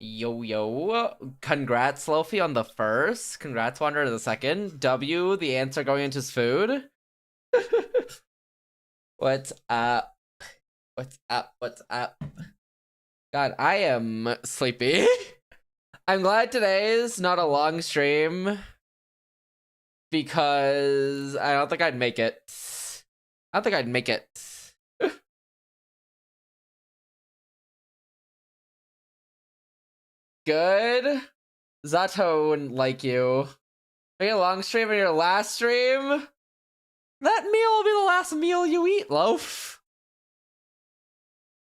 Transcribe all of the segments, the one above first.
Yo. Congrats, Lofi, on the first. Congrats, Wanderer, on the second. W, the answer going into his food. What's up? What's up? What's up? God, I am sleepy. I'm glad today's not a long stream because I don't think I'd make it. I don't think I'd make it. Good? Zato wouldn't like you. Make a long stream in your last stream? That meal will be the last meal you eat, Loaf.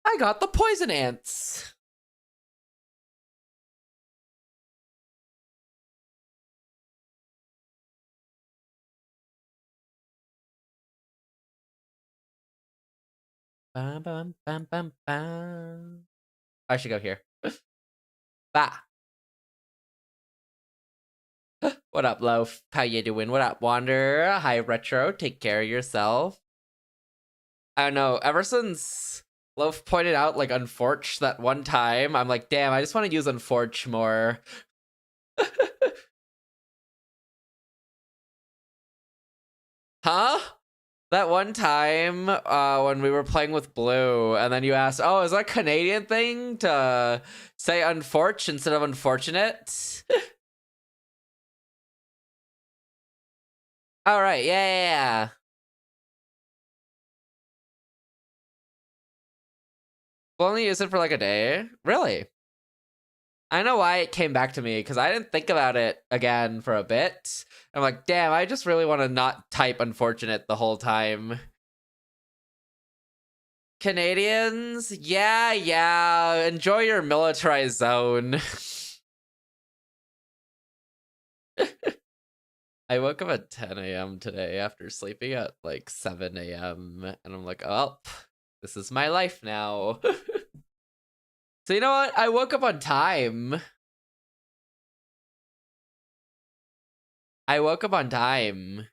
I got the poison ants. Bum, bum, bum, bum, bum. I should go here. Bah. What up, Loaf? How you doing? What up, Wander? Hi, Retro. Take care of yourself. I don't know. Ever since Loaf pointed out, like, Unforge that one time, I'm like, damn, I just want to use Unforge more. Huh? That one time when we were playing with Blue, and then you asked, oh, is that a Canadian thing to say Unforge instead of unfortunate? All right, yeah. We'll only use it for like a day? Really? I know why it came back to me, because I didn't think about it again for a bit. I'm like, damn, I just really want to not type unfortunate the whole time. Canadians? Yeah. Enjoy your militarized zone. I woke up at 10 a.m. today after sleeping at like 7 a.m. and I'm like, oh, this is my life now. So you know what? I woke up on time. I woke up on time.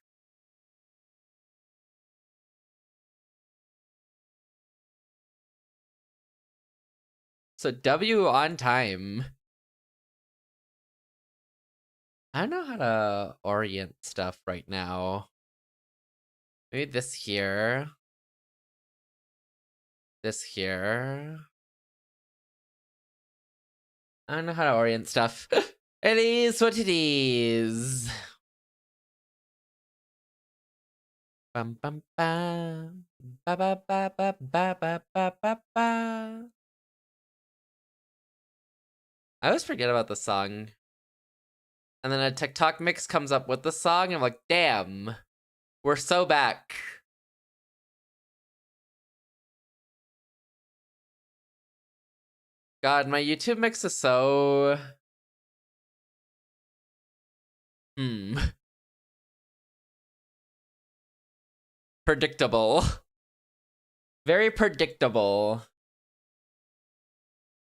So W on time. I don't know how to orient stuff right now. Maybe this here. This here. I don't know how to orient stuff. It is what it is. Bum bum bum. Ba ba ba ba ba ba ba ba ba. I always forget about the song. And then a TikTok mix comes up with the song, and I'm like, damn, we're so back. God, my YouTube mix is so... Predictable. Very predictable.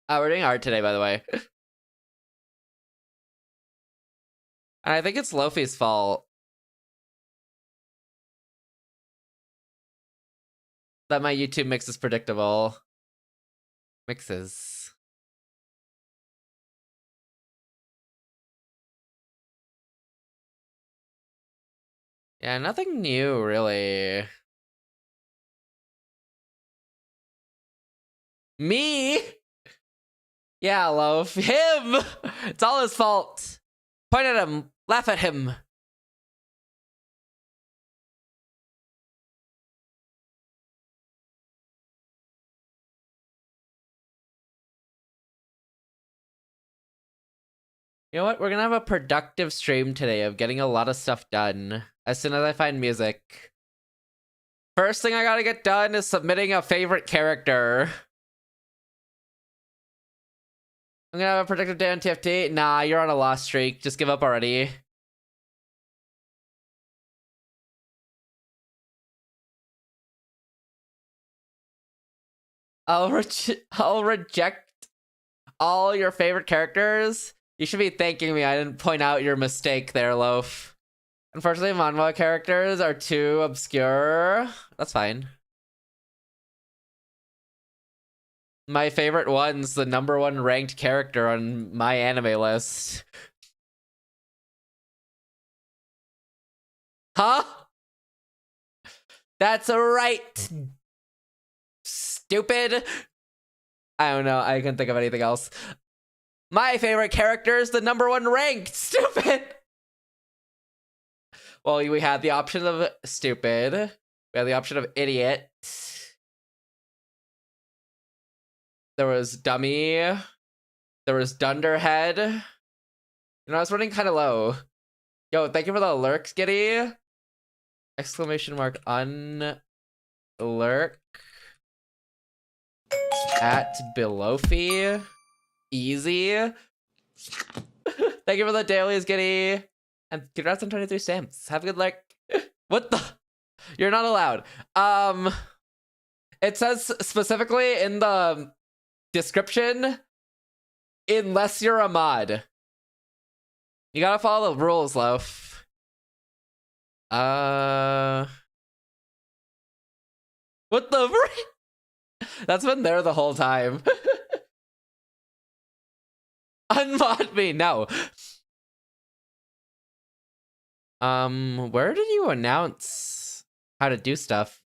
We're doing art today, by the way. And I think it's Lofi's fault that my YouTube mix is predictable. Mixes. Yeah, nothing new, really. Me? Yeah, Loaf. Him! It's all his fault. Point at him. Laugh at him. You know what? We're gonna have a productive stream today of getting a lot of stuff done as soon as I find music. First thing I gotta get done is submitting a favorite character. I'm gonna have a productive day on TFT. Nah, you're on a lost streak. Just give up already. I'll reject all your favorite characters. You should be thanking me I didn't point out your mistake there, Loaf. Unfortunately, manhwa characters are too obscure. That's fine. My favorite one's the #1 ranked character on my anime list. Huh? That's right. Stupid. I don't know. I couldn't think of anything else. My favorite character is the #1 ranked. Stupid. Well, we had the option of stupid. We had the option of idiot. There was dummy. There was dunderhead. You know, I was running kind of low. Yo, thank you for the lurks, Giddy. Exclamation mark unlurk. At Belowfee. Easy. Thank you for the dailies, Giddy. And congrats on 23 stamps. Have a good luck. What the? You're not allowed. It says specifically in the description, unless you're a mod. You gotta follow the rules, Loaf. What the frick? That's been there the whole time. Unmod me, no. Where did you announce how to do stuff?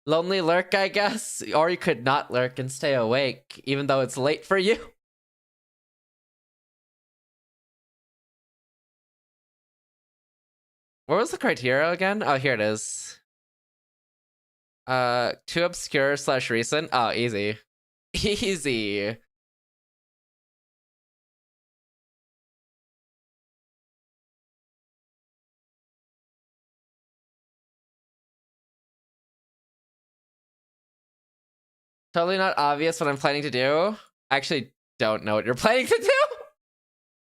Lonely lurk, I guess? Or you could not lurk and stay awake, even though it's late for you. What was the criteria again? Oh, here it is. Too obscure / recent? Oh, easy. Easy. Totally not obvious what I'm planning to do. I actually don't know what you're planning to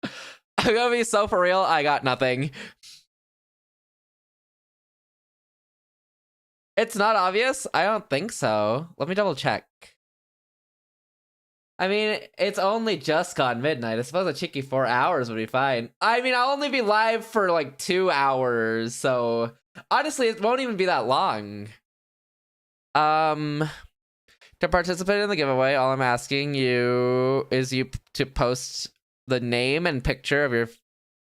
do. I'm gonna be so for real, I got nothing. It's not obvious? I don't think so. Let me double check. I mean, it's only just gone midnight. I suppose a cheeky 4 hours would be fine. I mean, I'll only be live for like 2 hours, so honestly, it won't even be that long. To participate in the giveaway, all I'm asking you is to post the name and picture of your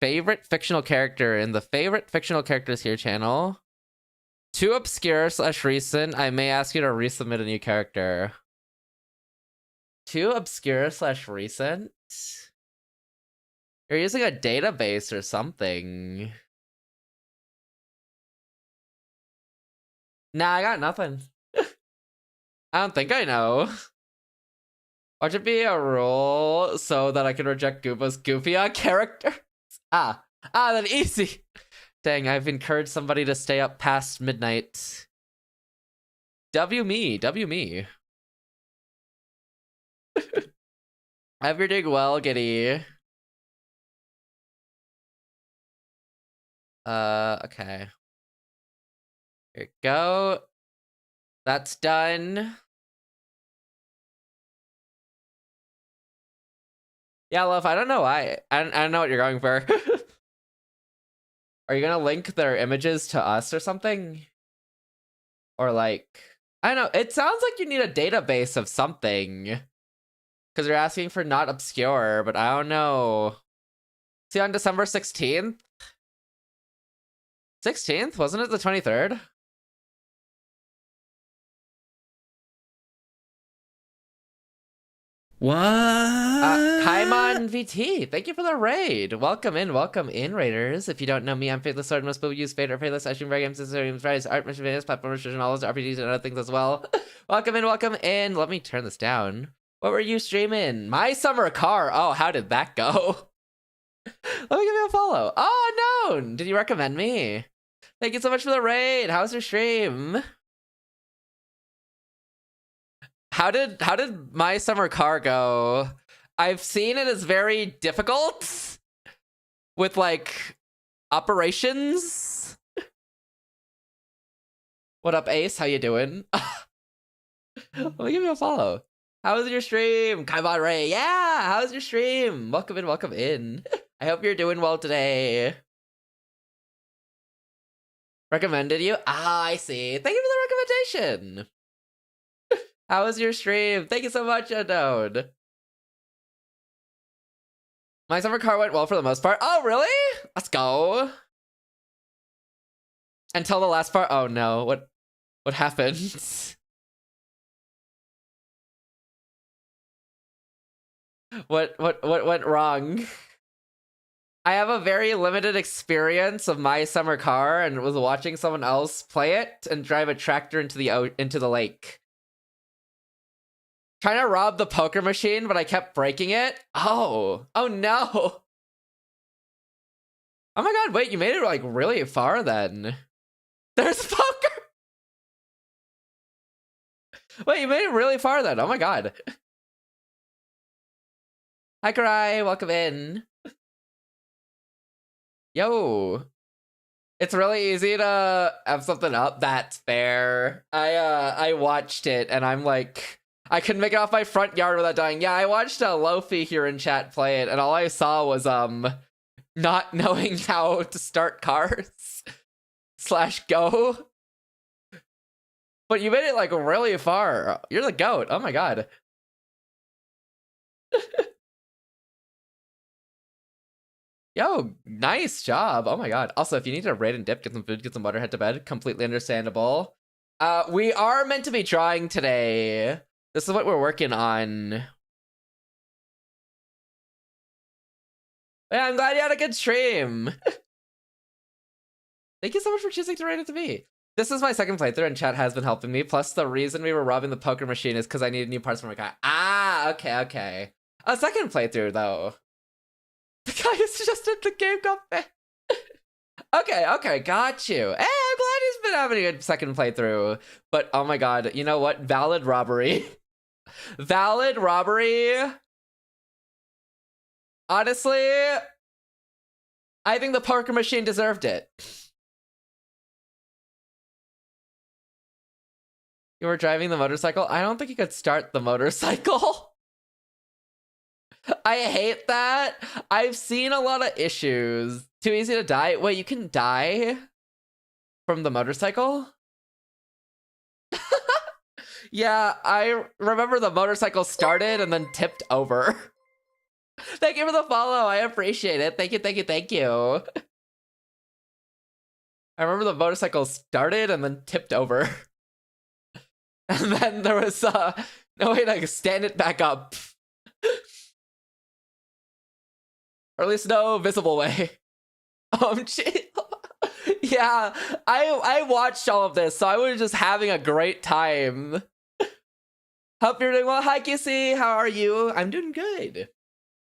favorite fictional character in the favorite fictional characters here channel. Too obscure / recent, I may ask you to resubmit a new character. Too obscure / recent? You're using a database or something. Nah, I got nothing. I don't think I know. Watch it be a rule so that I can reject Gooba's goofy characters. Then easy. Dang, I've encouraged somebody to stay up past midnight. W me. I hope you're doing well, Giddy. Okay. Here we go. That's done. Yeah, Love, I don't know why. I don't know what you're going for. Are you gonna link their images to us or something? Or like, I don't know. It sounds like you need a database of something. Because you're asking for not obscure, but I don't know. See, on December 16th? 16th? Wasn't it the 23rd? What? Kaimon VT, thank you for the raid. Welcome in, raiders. If you don't know me, I'm Fadelessword. Most people use Fade or Fadeless. I stream games, various art, mission videos, platform restriction, all those RPGs and other things as well. Welcome in. Let me turn this down. What were you streaming? My summer car. Oh, how did that go? Let me give you a follow. Oh, unknown. Did you recommend me? Thank you so much for the raid. How's your stream? How did my summer car go? I've seen it as very difficult with like operations. What up, Ace? How you doing? Let me give you a follow. How was your stream? Kaimon Ray. Yeah, how's your stream? Welcome in. I hope you're doing well today. Recommended you? Ah, I see. Thank you for the recommendation. How was your stream? Thank you so much, Unknown. My summer car went well for the most part. Oh, really? Let's go. Until the last part. Oh no, what happened? What went wrong? I have a very limited experience of my summer car and was watching someone else play it and drive a tractor into the lake. Trying to rob the poker machine, but I kept breaking it. Oh no. Oh my god, wait, you made it like really far then. There's poker. Wait, you made it really far then. Oh my god. Hi, Karai, welcome in. Yo. It's really easy to have something up. That's fair. I watched it and I'm like, I couldn't make it off my front yard without dying. Yeah, I watched Lofi here in chat play it and all I saw was not knowing how to start cars / go. But you made it like really far. You're the goat. Oh my god. Yo, nice job. Oh my god. Also, if you need to raid and dip, get some food, get some water, head to bed, completely understandable. We are meant to be drawing today. This is what we're working on. Yeah, I'm glad you had a good stream. Thank you so much for choosing to raid it to me. This is my second playthrough and chat has been helping me. Plus, the reason we were robbing the poker machine is because I needed new parts for my car. Ah, okay. A second playthrough, though. The guy who suggested the game got banned. Okay, got you. Hey, I'm glad he's been having a good second playthrough. But, oh my god, you know what? Valid robbery. Valid robbery. Honestly, I think the poker machine deserved it. You were driving the motorcycle? I don't think you could start the motorcycle. I hate that. I've seen a lot of issues. Too easy to die. Wait, you can die from the motorcycle? Yeah, I remember the motorcycle started and then tipped over. Thank you for the follow. I appreciate it. Thank you. I remember the motorcycle started and then tipped over. And then there was no way to stand it back up. Or at least no visible way. Yeah, I watched all of this, so I was just having a great time. Hope you're doing well. Hi, Kissy. How are you? I'm doing good.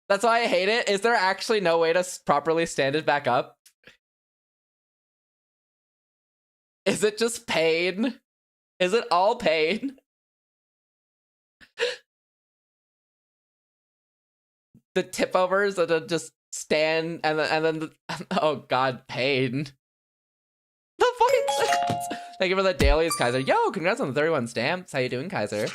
That's why I hate it. Is there actually no way to properly stand it back up? Is it just pain? Is it all pain? The tip overs that just stand and then oh god, pain. The points. Thank you for the dailies, Kaiser. Yo, congrats on the 31 stamps. How you doing, Kaiser?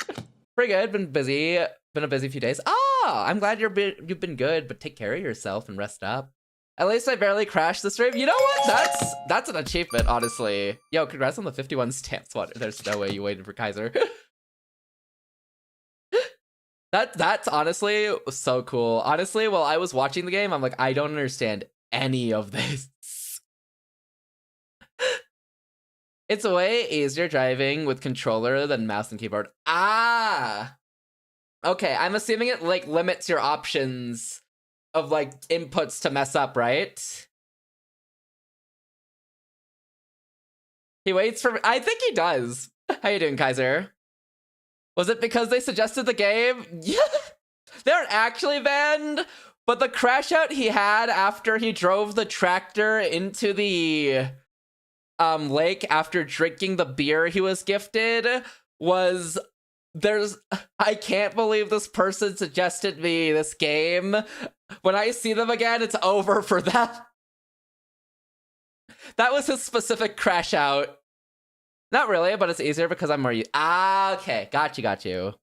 Pretty good. Been busy. Been a busy few days. Ah, I'm glad you've been good, but take care of yourself and rest up. At least I barely crashed the stream. You know what? That's an achievement, honestly. Yo, congrats on the 51 stamps. What? There's no way you waited for Kaiser. That's honestly so cool. Honestly, while I was watching the game, I'm like, I don't understand any of this. It's way easier driving with controller than mouse and keyboard. Ah! Okay, I'm assuming it like limits your options of like inputs to mess up, right? He waits for me. I think he does. How you doing, Kaiser? Was it because they suggested the game? Yeah, they're actually banned. But the crash out he had after he drove the tractor into the lake after drinking the beer he was gifted was I can't believe this person suggested me this game. When I see them again, it's over for them. That was his specific crash out. Not really, but it's easier because I'm more okay, got you.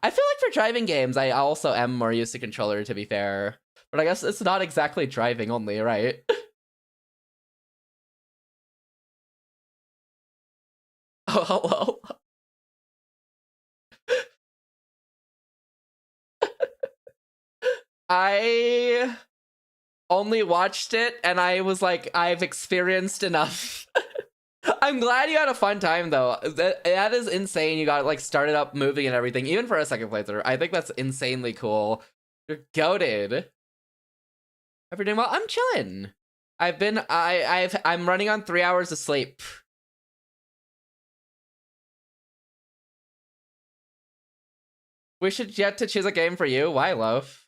I feel like for driving games, I also am more used to controller, to be fair. But I guess it's not exactly driving only, right? Oh, hello. I only watched it and I was like, I've experienced enough. I'm glad you had a fun time though. That is insane. You got like started up moving and everything, even for a second playthrough. I think that's insanely cool. You're goated. Hope you're doing well. I'm chilling. I'm running on 3 hours of sleep. We should get to choose a game for you. Why, love?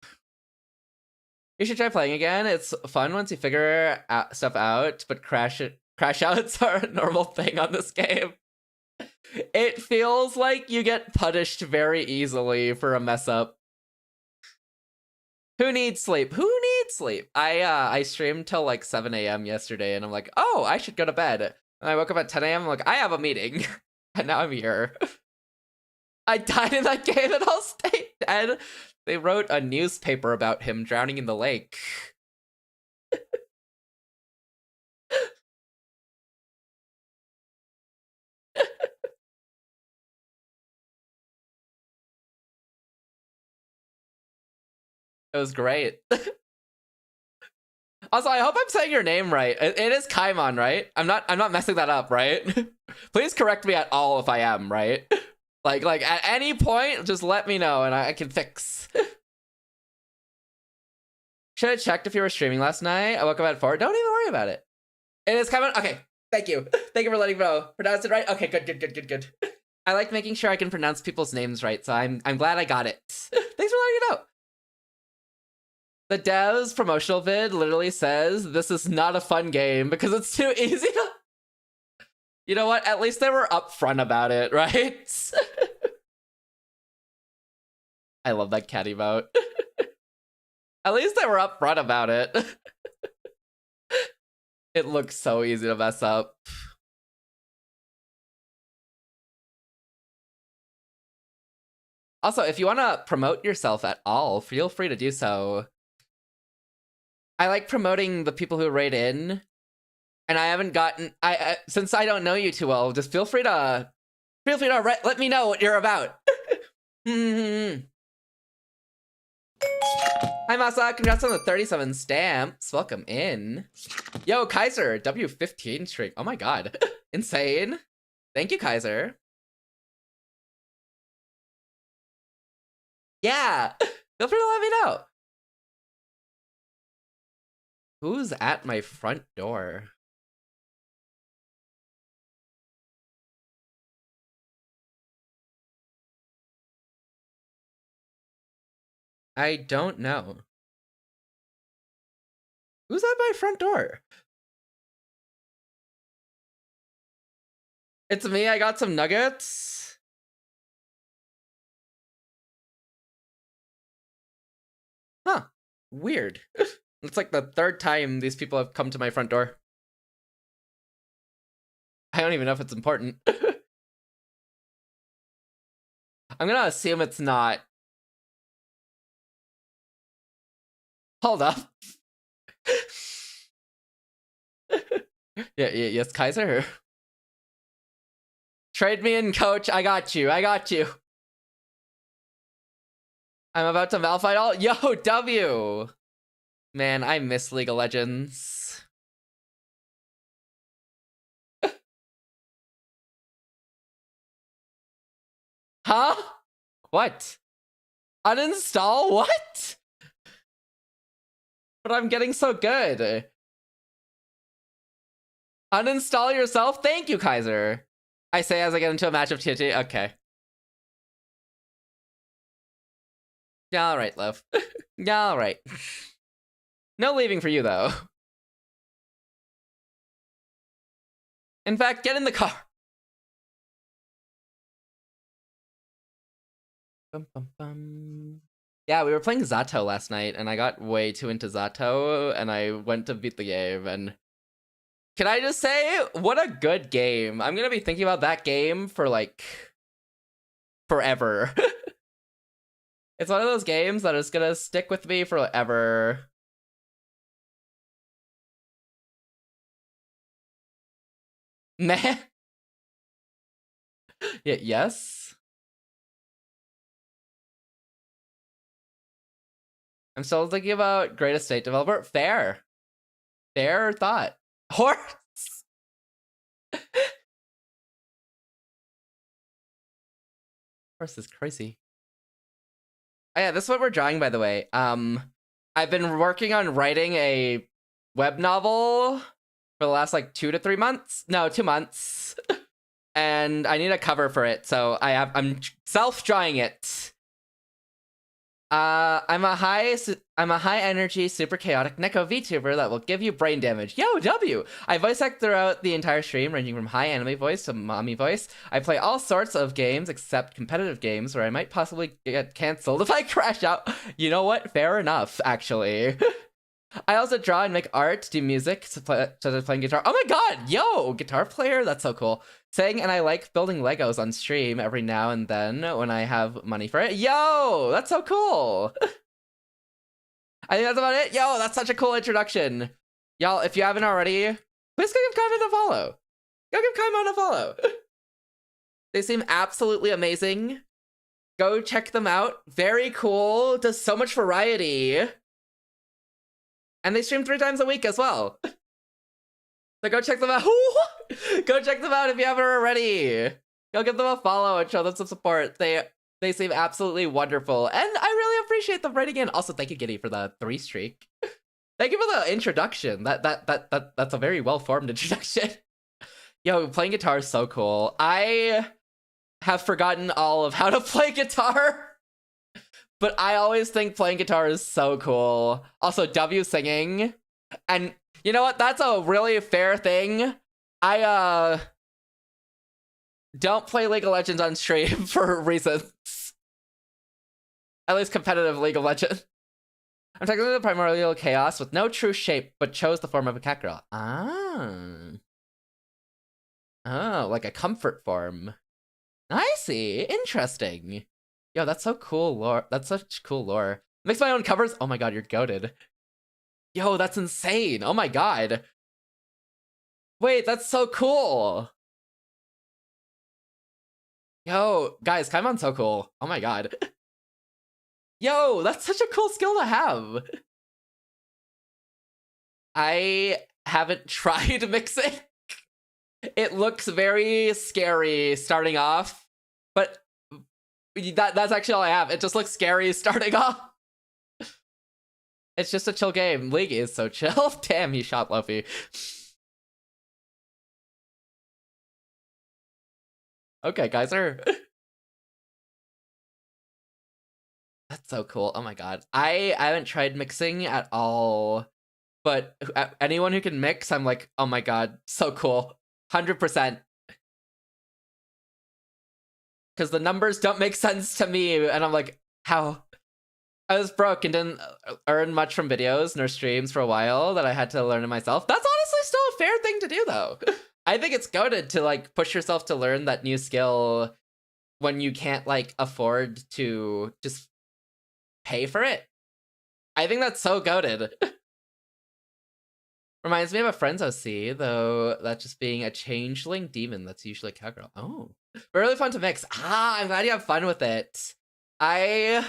You should try playing again. It's fun once you figure stuff out, but crash outs are a normal thing on this game. It feels like you get punished very easily for a mess up. Who needs sleep? Who needs sleep? I streamed till like 7 a.m. yesterday, and I'm like, oh, I should go to bed. And I woke up at 10 a.m. I'm like, I have a meeting, and now I'm here. I died in that game, and I'll stay dead. They wrote a newspaper about him drowning in the lake. It was great. Also, I hope I'm saying your name right. It is Kaimon, right? I'm not messing that up, right? Please correct me at all if I am, right? Like at any point, just let me know and I can fix. Should have checked if you were streaming last night. I woke up at 4. Don't even worry about it. It is Kaimon. Okay, thank you. Thank you for letting me know. Pronounced it right? Okay, good. I like making sure I can pronounce people's names right, so I'm glad I got it. Thanks for letting me know. The dev's promotional vid literally says, this is not a fun game because it's too easy to... You know what? At least they were upfront about it, right? I love that cat emote. At least they were upfront about it. It looks so easy to mess up. Also, if you want to promote yourself at all, feel free to do so. I like promoting the people who raid in, and I haven't gotten. Since I don't know you too well, just feel free to let me know what you're about. Hi Masa, congrats on the 37 stamps. Welcome in. Yo, Kaiser, W15 streak. Oh my god, insane. Thank you, Kaiser. Yeah, feel free to let me know. Who's at my front door? I don't know. Who's at my front door? It's me, I got some nuggets. Huh, weird. It's like the 3rd time these people have come to my front door. I don't even know if it's important. I'm gonna assume it's not. Hold up. Yes, Kaiser. Trade me in, coach. I got you. I'm about to malfight all. Yo, W. Man, I miss League of Legends. Huh? What? Uninstall? What? But I'm getting so good. Uninstall yourself? Thank you, Kaiser. I say as I get into a match of TNT. Okay. Yeah, alright, love. Yeah, alright. No leaving for you, though. In fact, get in the car. Yeah, we were playing Zato last night, and I got way too into Zato, and I went to beat the game, and... Can I just say, what a good game. I'm gonna be thinking about that game for, like, forever. It's one of those games that is gonna stick with me forever. Man. Yes. I'm still thinking about greatest state developer. Fair thought. Horse. Horse is crazy. Oh yeah, this is what we're drawing, by the way. I've been working on writing a web novel for the last like 2 to 3 months. No, 2 months. And I need a cover for it, so I'm self-drawing it. I'm a high energy, super chaotic Neko VTuber that will give you brain damage. Yo, W! I voice act throughout the entire stream, ranging from high anime voice to mommy voice. I play all sorts of games except competitive games where I might possibly get cancelled if I crash out. You know what? Fair enough, actually. I also draw and make art, do music, such as playing guitar. Oh my god! Yo! Guitar player? That's so cool. Saying, and I like building Legos on stream every now and then when I have money for it. Yo! That's so cool! I think that's about it. Yo, that's such a cool introduction. Y'all, if you haven't already, please go give Kaimon a follow. Go give Kaimon a follow. They seem absolutely amazing. Go check them out. Very cool. Does so much variety. And they stream 3 times a week as well. So go check them out. Go check them out if you haven't already. Go give them a follow and show them some support. They seem absolutely wonderful. And I really appreciate them writing in. Also, thank you, Giddy, for the 3 streak. Thank you for the introduction. That's a very well-formed introduction. Yo, playing guitar is so cool. I have forgotten all of how to play guitar. But I always think playing guitar is so cool. Also, W singing. And you know what? That's a really fair thing. I don't play League of Legends on stream for reasons. At least competitive League of Legends. I'm technically the primordial chaos with no true shape, but chose the form of a cat girl. Oh, like a comfort form. I see. Interesting. Yo, that's so cool lore. That's such cool lore. Makes my own covers? Oh my god, you're goated. Yo, that's insane. Oh my god. Wait, that's so cool. Yo, guys, Kaimon's so cool. Oh my god. Yo, that's such a cool skill to have. I haven't tried mixing. It looks very scary starting off, but that's actually all I have. It just looks scary starting off. It's just a chill game. League is so chill. Damn, he shot Luffy. Okay, Geyser. That's so cool. Oh my god. I haven't tried mixing at all. But anyone who can mix, I'm like, oh my god, so cool. 100%. Because the numbers don't make sense to me, and I'm like, how? I was broke and didn't earn much from videos nor streams for a while that I had to learn it myself. That's honestly still a fair thing to do, though. I think it's goated to, like, push yourself to learn that new skill when you can't, like, afford to just pay for it. I think that's so goated. Reminds me of a friend's OC, though that just being a changeling demon that's usually a cowgirl. Oh. But really fun to mix. I'm glad you have fun with it. I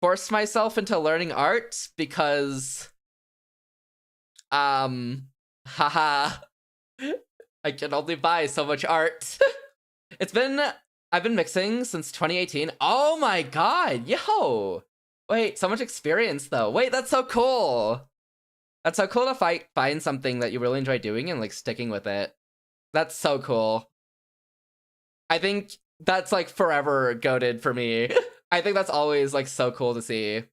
forced myself into learning art because haha, I can only buy so much art. I've been mixing since 2018. Oh my god, yo! Wait, so much experience though. Wait, that's so cool. That's so cool to find something that you really enjoy doing and like sticking with it. That's so cool. I think that's like forever goated for me. I think that's always like so cool to see.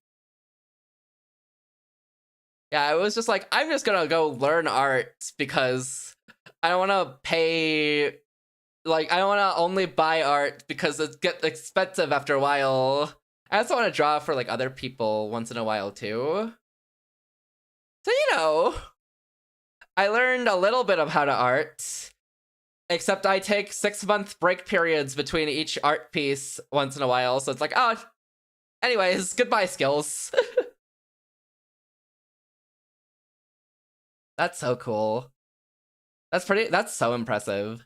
Yeah, I was just like, I'm just gonna go learn art because I don't want to pay, like, I don't want to only buy art because it gets expensive after a while. I also want to draw for like other people once in a while too. So, you know, I learned a little bit of how to art, except I take 6-month break periods between each art piece once in a while. So it's like, oh, anyways, goodbye skills. That's so cool. That's so impressive.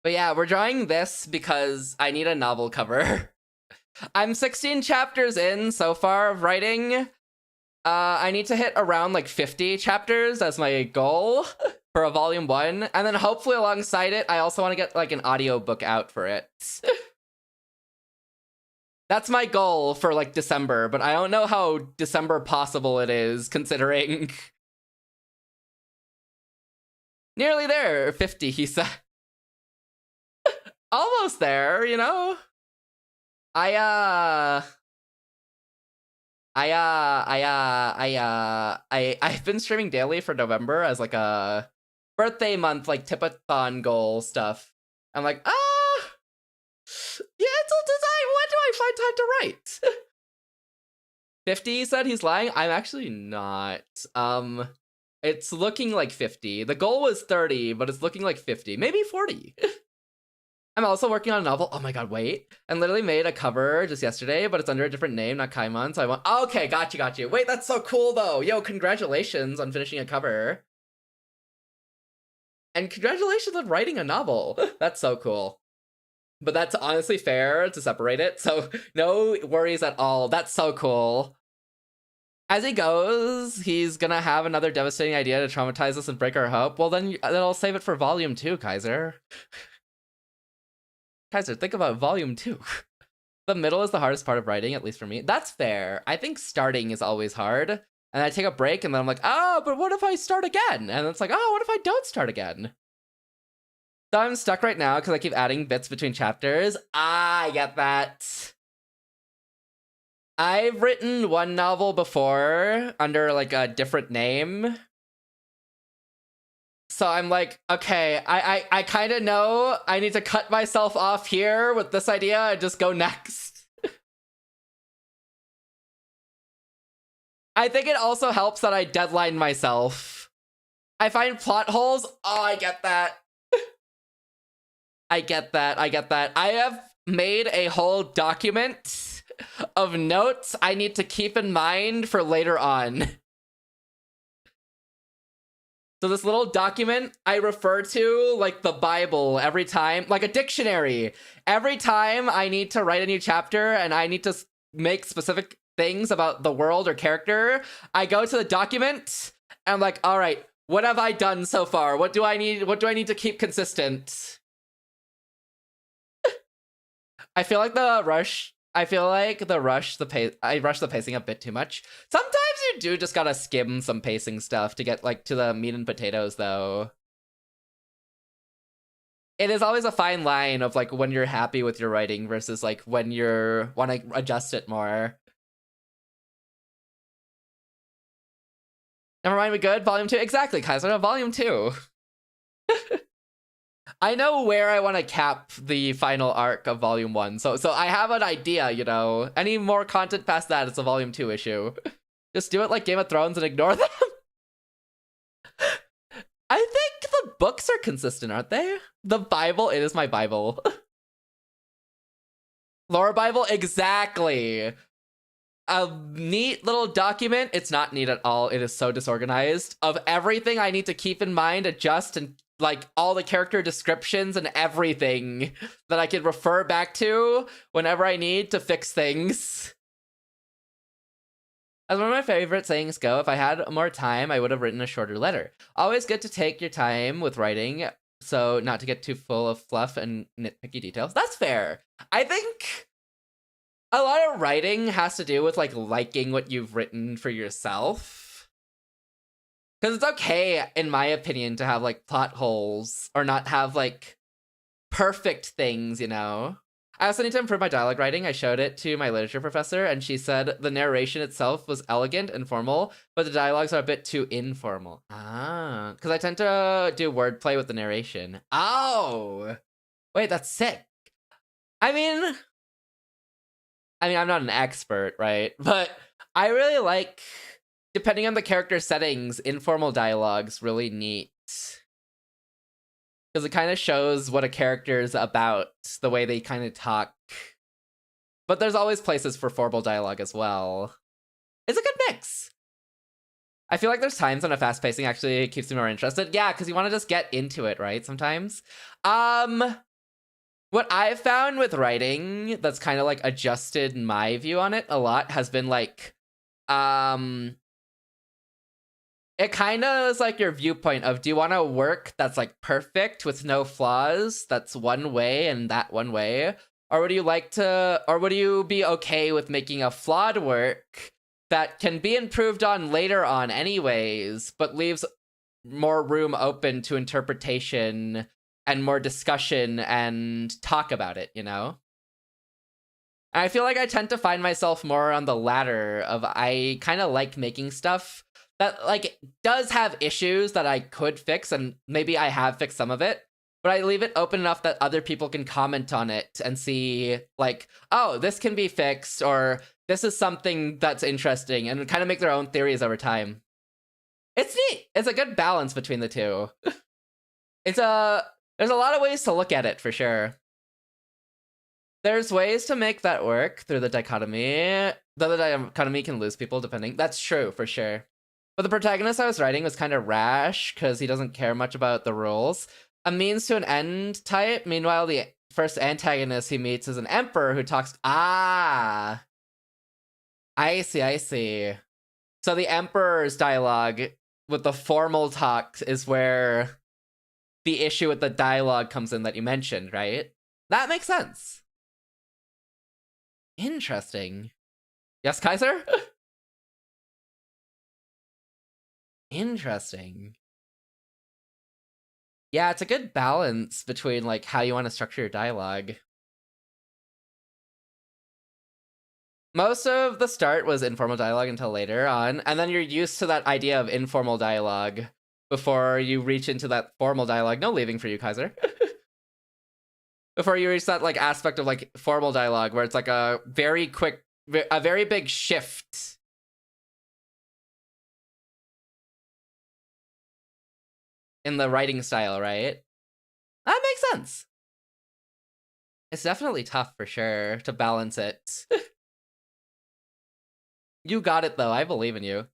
But yeah, we're drawing this because I need a novel cover. I'm 16 chapters in so far of writing. I need to hit around like 50 chapters as my goal for a volume 1. And then hopefully alongside it, I also want to get like an audiobook out for it. That's my goal for like December, but I don't know how December possible it is considering. Nearly there, 50, he said. Almost there, you know? I've been streaming daily for November as like a birthday month, like tipathon goal stuff. I'm like, yeah, it's a design. When do I find time to write? 50, he said. He's lying. I'm actually not. It's looking like 50. The goal was 30, but it's looking like 50, maybe 40. I'm also working on a novel. Oh my god, wait. I literally made a cover just yesterday, but it's under a different name, not Kaimon, so I want... Okay, got you. Wait, that's so cool, though. Yo, congratulations on finishing a cover. And congratulations on writing a novel. That's so cool. But that's honestly fair to separate it, so no worries at all. That's so cool. As he goes, he's gonna have another devastating idea to traumatize us and break our hope. Well, then I'll save it for volume 2, Kaiser. Kaiser, think about volume 2. The middle is the hardest part of writing, at least for me. That's fair. I think starting is always hard. And I take a break and then I'm like, oh, but what if I start again? And it's like, oh, what if I don't start again? So I'm stuck right now because I keep adding bits between chapters. I get that. I've written one novel before under like a different name. So I'm like, okay, I kind of know I need to cut myself off here with this idea and just go next. I think it also helps that I deadline myself. I find plot holes. Oh, I get that. I get that. I have made a whole document of notes I need to keep in mind for later on. So this little document I refer to like the Bible every time, like a dictionary. Every time I need to write a new chapter and I need to make specific things about the world or character, I go to the document and I'm like, all right, what have I done so far? What do I need to keep consistent? I feel like I rush the pacing a bit too much. Sometimes you do just gotta skim some pacing stuff to get like to the meat and potatoes, though. It is always a fine line of like when you're happy with your writing versus like when you want to adjust it more. Never mind, we good? Volume 2? Exactly, Kaiser, Volume 2. I know where I want to cap the final arc of Volume 1, so I have an idea, you know. Any more content past that, it's a Volume 2 issue. Just do it like Game of Thrones and ignore them. I think the books are consistent, aren't they? The Bible, it is my Bible. Lore Bible, exactly. A neat little document. It's not neat at all. It is so disorganized. Of everything I need to keep in mind, adjust, and like all the character descriptions and everything that I could refer back to whenever I need to fix things. As one of my favorite sayings go, if I had more time, I would have written a shorter letter. Always good to take your time with writing, so not to get too full of fluff and nitpicky details. That's fair. I think a lot of writing has to do with like liking what you've written for yourself. Because it's okay, in my opinion, to have like plot holes or not have like perfect things, you know? I also need to improve my dialogue writing. I showed it to my literature professor and she said the narration itself was elegant and formal, but the dialogues are a bit too informal. Ah, because I tend to do wordplay with the narration. Oh, wait, that's sick. I mean, I'm not an expert, right? But I really like, depending on the character settings, informal dialogue's really neat. Because it kind of shows what a character is about, the way they kind of talk. But there's always places for formal dialogue as well. It's a good mix. I feel like there's times when a fast pacing actually keeps me more interested. Yeah, because you want to just get into it, right? Sometimes. What I've found with writing that's kind of like adjusted my view on it a lot has been like, it kind of is like your viewpoint of, do you want a work that's like perfect with no flaws, that's one way and that one way? Or would you like to, or would you be okay with making a flawed work that can be improved on later on anyways, but leaves more room open to interpretation and more discussion and talk about it, you know? And I feel like I tend to find myself more on the latter of, I kind of like making stuff that like does have issues that I could fix, and maybe I have fixed some of it, but I leave it open enough that other people can comment on it and see like, oh, this can be fixed, or this is something that's interesting, and kind of make their own theories over time. It's neat. It's a good balance between the two. There's a lot of ways to look at it for sure. There's ways to make that work through the dichotomy. Though the dichotomy can lose people depending. That's true for sure. But the protagonist I was writing was kind of rash because he doesn't care much about the rules. A means to an end type. Meanwhile, the first antagonist he meets is an emperor who talks. Ah, I see. So the emperor's dialogue with the formal talk is where the issue with the dialogue comes in that you mentioned, right? That makes sense. Interesting. Yes, Kaiser? Interesting. Yeah, it's a good balance between like how you want to structure your dialogue. Most of the start was informal dialogue until later on, and then you're used to that idea of informal dialogue before you reach into that formal dialogue. No leaving for you, Kaiser. Before you reach that like aspect of like formal dialogue where it's like a very quick, a very big shift in the writing style, right? That makes sense. It's definitely tough for sure to balance it. You got it though, I believe in you.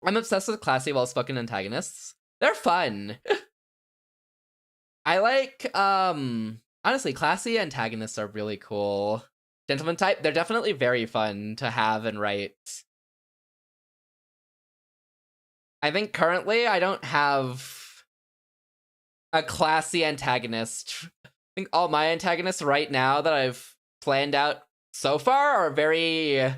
I'm obsessed with classy, well-spoken antagonists. They're fun. I like, honestly, classy antagonists are really cool. Gentleman type, they're definitely very fun to have and write. I think currently I don't have a classy antagonist. I think all my antagonists right now that I've planned out so far are very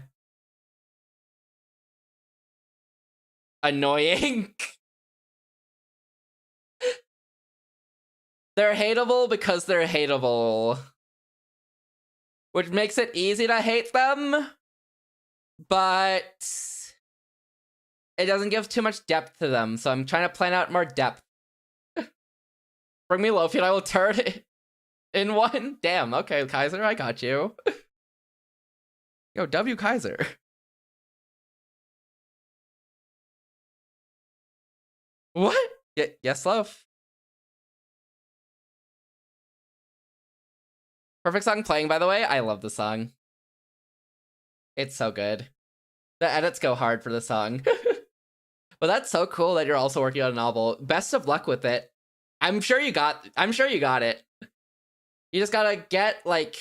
annoying. They're hateable because they're hateable, which makes it easy to hate them, but it doesn't give too much depth to them, so I'm trying to plan out more depth. Bring me Lofi and I will turn it in one. Damn, okay, Kaiser, I got you. Yo, W Kaiser. What? Yes, love. Perfect song playing, by the way. I love the song. It's so good. The edits go hard for the song. But that's so cool that you're also working on a novel. Best of luck with it. I'm sure you got it. You just gotta get like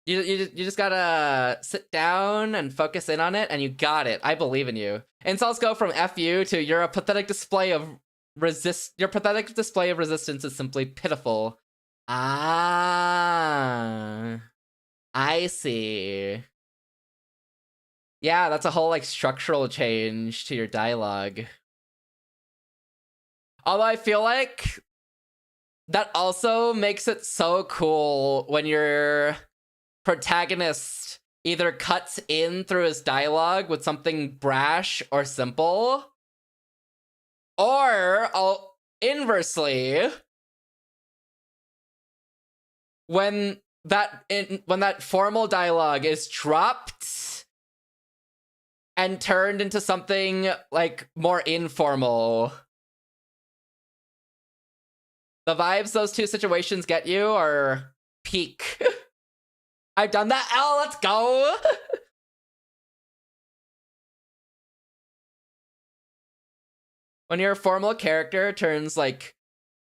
you just gotta sit down and focus in on it, and you got it. I believe in you. Insults go from F you to your pathetic display of resistance is simply pitiful. Ah, I see. Yeah, that's a whole like structural change to your dialogue. Although I feel like that also makes it so cool when your protagonist either cuts in through his dialogue with something brash or simple, or inversely, when that formal dialogue is dropped and turned into something like more informal. The vibes those two situations get you are peak. I've done that. Oh, let's go. When your formal character turns like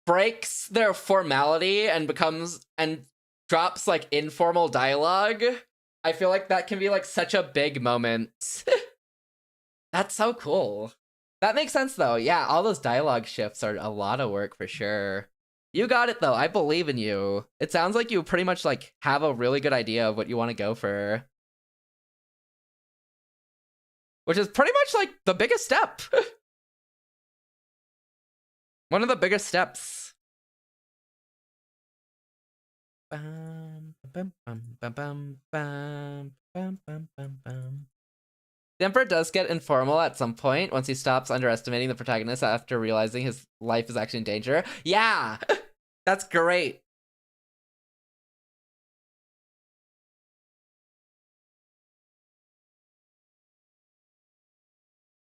breaks their formality and becomes and drops like informal dialogue, I feel like that can be like such a big moment. That's so cool. That makes sense though. Yeah, all those dialogue shifts are a lot of work for sure. You got it though. I believe in you. It sounds like you pretty much like have a really good idea of what you want to go for. Which is pretty much like the biggest step. One of the biggest steps. The Emperor does get informal at some point once he stops underestimating the protagonist after realizing his life is actually in danger. Yeah! That's great.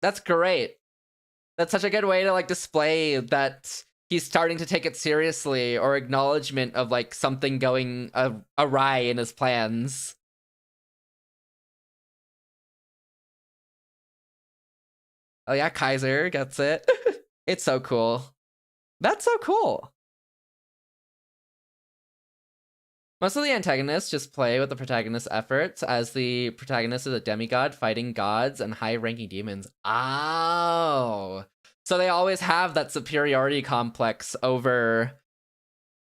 That's great. That's such a good way to like display that he's starting to take it seriously, or acknowledgement of like something going awry in his plans. Oh yeah, Kaiser gets it. It's so cool. That's so cool. Most of the antagonists just play with the protagonist's efforts, as the protagonist is a demigod fighting gods and high-ranking demons. Oh. So they always have that superiority complex over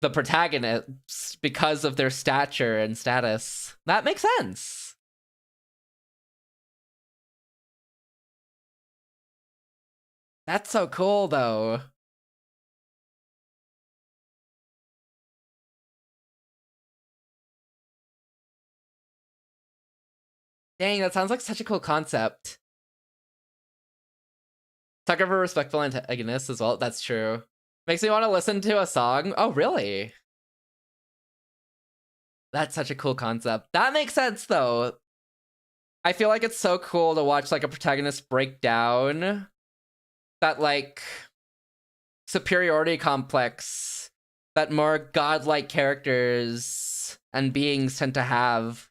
the protagonists because of their stature and status. That makes sense. That's so cool, though. Dang, that sounds like such a cool concept. Sucker for respectful antagonists as well. That's true. Makes me want to listen to a song. Oh, really? That's such a cool concept. That makes sense, though. I feel like it's so cool to watch like a protagonist break down that like superiority complex that more godlike characters and beings tend to have.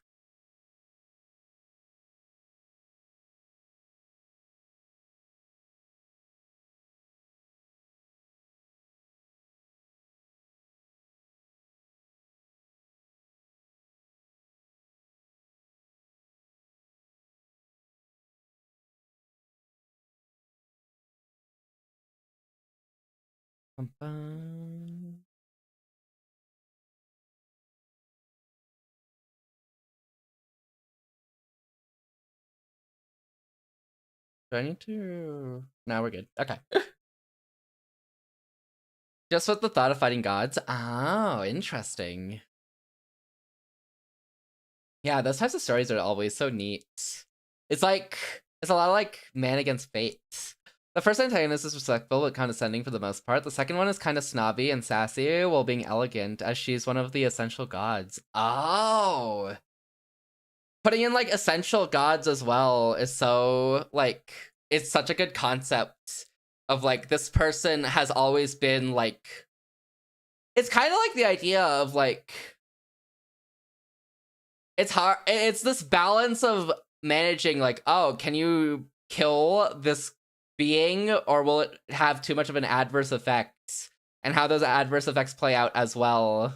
Do I need to? No, we're good. Okay. Just with the thought of fighting gods. Oh, interesting. Yeah, those types of stories are always so neat. It's like, it's a lot of like man against fate. The first antagonist is respectful but condescending for the most part. The second one is kind of snobby and sassy while being elegant, as she's one of the essential gods. Oh! Putting in like essential gods as well is so like, it's such a good concept of like, this person has always been like, it's kind of like the idea of like, it's hard, it's this balance of managing like, oh, can you kill this being, or will it have too much of an adverse effect, and how those adverse effects play out as well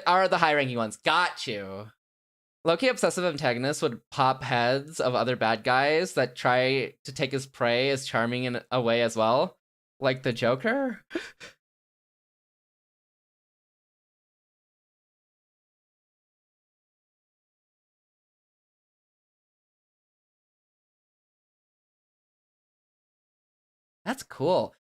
are the high-ranking ones. Got you. Low-key obsessive antagonists would pop heads of other bad guys that try to take his prey as charming in a way as well, like the Joker. That's cool.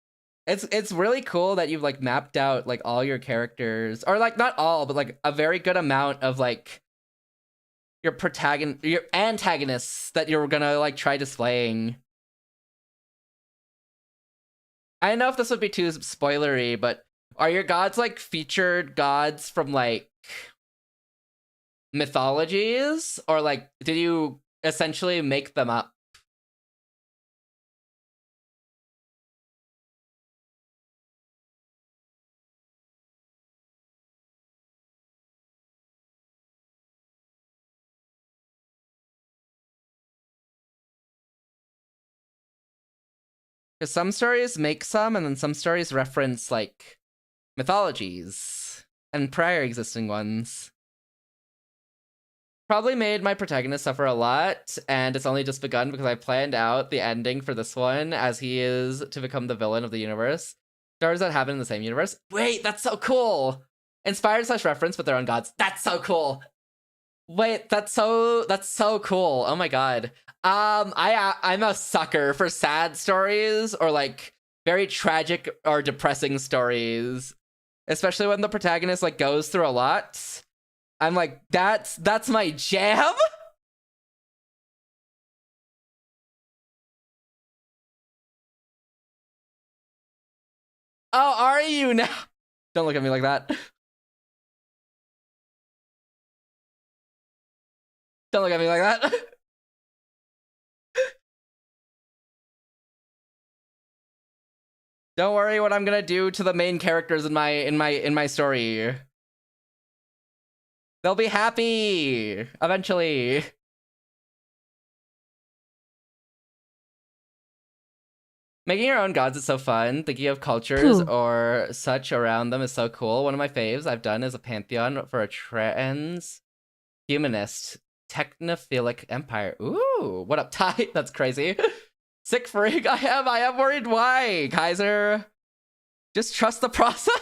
It's really cool that you've like mapped out like all your characters, or like not all, but like a very good amount of like your antagonists that you're gonna like try displaying. I don't know if this would be too spoilery, but are your gods like featured gods from like mythologies, or like did you essentially make them up? Because some stories make some, and then some stories reference like mythologies. and prior existing ones. Probably made my protagonist suffer a lot, and it's only just begun because I planned out the ending for this one as he is to become the villain of the universe. Stories that happen in the same universe. Wait, that's so cool! Inspired / reference with their own gods. That's so cool! Wait, that's so cool. Oh my god. I'm a sucker for sad stories or like very tragic or depressing stories. Especially when the protagonist like goes through a lot. I'm like, that's my jam. Oh, are you now? Don't look at me like that. Don't look at me like that. Don't worry what I'm gonna do to the main characters in my story. They'll be happy eventually. Making your own gods is so fun. Thinking of cultures or such around them is so cool. One of my faves I've done is a pantheon for a trans humanist technophilic empire. Ooh, what up, Ty? That's crazy. Sick freak. I am worried. Why, Kaiser? Just trust the process.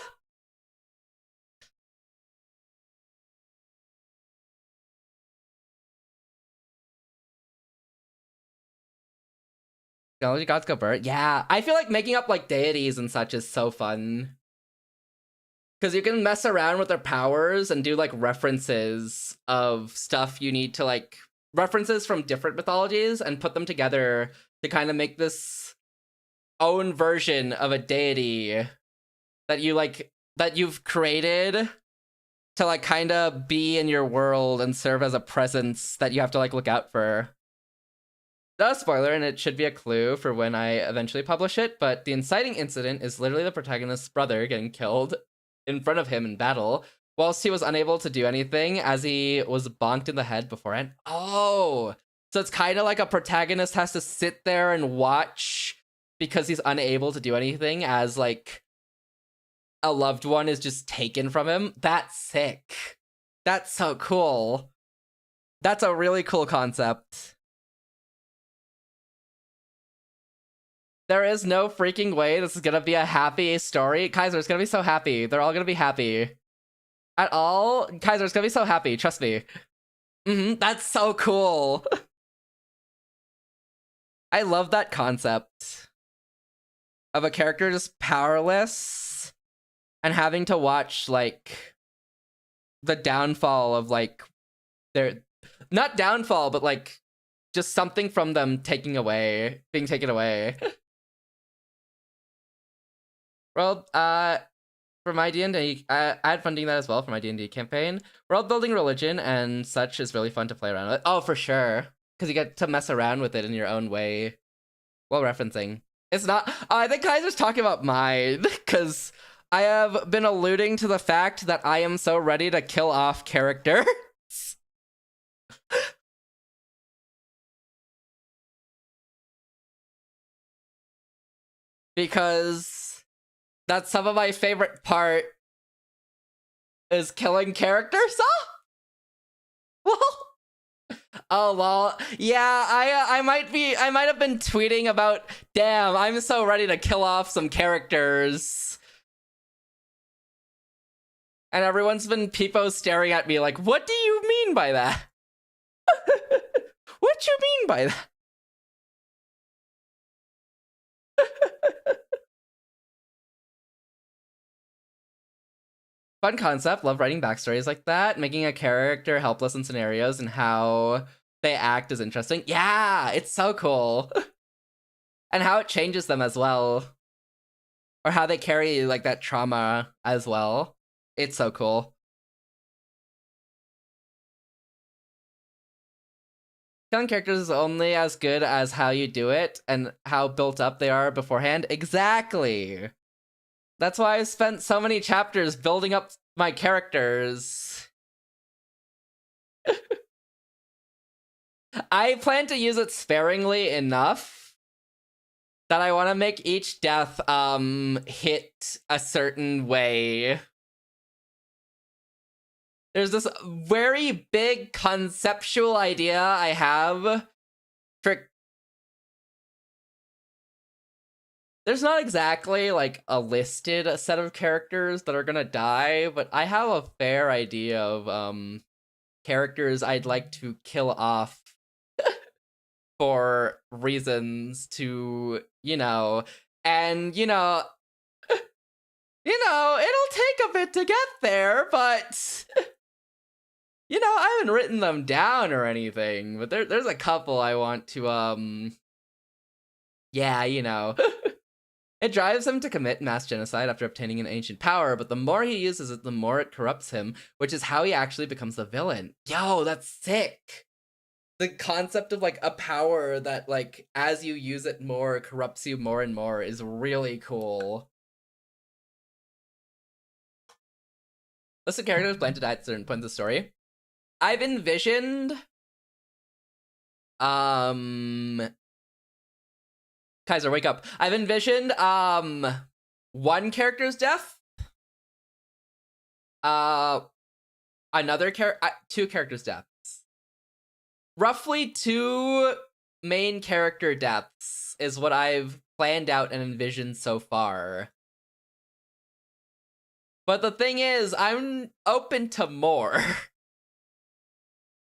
Technology gods go bird. Yeah, I feel like making up like deities and such is so fun. Because you can mess around with their powers and do like references of stuff you need to like references from different mythologies and put them together to kind of make this own version of a deity that you like that you've created to like kind of be in your world and serve as a presence that you have to like look out for. Not a spoiler, and it should be a clue for when I eventually publish it, but the inciting incident is literally the protagonist's brother getting killed in front of him in battle, whilst he was unable to do anything as he was bonked in the head beforehand. Oh, so it's kind of like a protagonist has to sit there and watch because he's unable to do anything as like a loved one is just taken from him. That's sick. That's so cool. That's a really cool concept. There is no freaking way this is gonna be a happy story. Kaiser, it's gonna be so happy. They're all gonna be happy. At all? Kaiser, it's gonna be so happy. Trust me. That's so cool. I love that concept of a character just powerless and having to watch like the downfall of like their not downfall, but like just something from them being taken away. Well, for my D&D, I had fun doing that as well for my D&D campaign. World building religion and such is really fun to play around with. Oh, for sure. Because you get to mess around with it in your own way while referencing. It's not... I think Kaiser's talking about mine, because I have been alluding to the fact that I am so ready to kill off characters. Because... that's some of my favorite part is killing characters. Oh lol. Yeah, I might have been tweeting about, damn, I'm so ready to kill off some characters. And everyone's been peepo staring at me like, what do you mean by that? What you mean by that? Fun concept, love writing backstories like that. Making a character helpless in scenarios and how they act is interesting. Yeah, it's so cool. And how it changes them as well. Or how they carry like that trauma as well. It's so cool. Killing characters is only as good as how you do it and how built up they are beforehand. Exactly. That's why I spent so many chapters building up my characters. I plan to use it sparingly enough that I want to make each death hit a certain way. there's this very big conceptual idea I have for... There's not exactly like a listed set of characters that are gonna die, but I have a fair idea of characters I'd like to kill off for reasons to, and it'll take a bit to get there, but I haven't written them down or anything, but there's a couple I want to, It drives him to commit mass genocide after obtaining an ancient power, but the more he uses it, the more it corrupts him, which is how he actually becomes the villain. Yo, that's sick! The concept of, like, a power that, like, as you use it more, corrupts you more and more is really cool. List of characters planned to die at certain points of the story. I've envisioned... Kaiser, wake up. I've envisioned, one character's death. Two characters' deaths. Roughly 2 main character deaths is what I've planned out and envisioned so far. But the thing is, I'm open to more.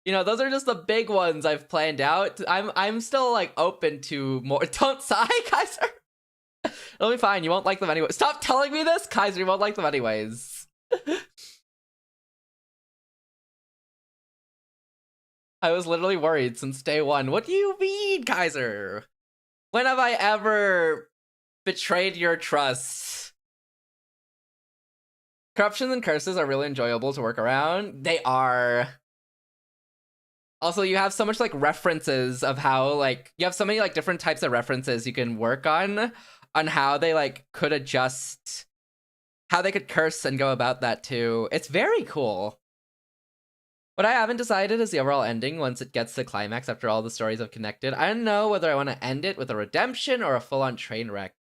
Those are just the big ones I've planned out. I'm still, like, open to more. Don't sigh, Kaiser! It'll be fine, you won't like them anyway. Stop telling me this! Kaiser, you won't like them anyways. I was literally worried since day one. What do you mean, Kaiser? When have I ever betrayed your trust? Corruptions and curses are really enjoyable to work around. They are. Also, you have so much, like, references of how, like, you have so many, like, different types of references you can work on how they, like, could adjust, how they could curse and go about that, too. It's very cool. What I haven't decided is the overall ending once it gets to the climax after all the stories have connected. I don't know whether I want to end it with a redemption or a full-on train wreck.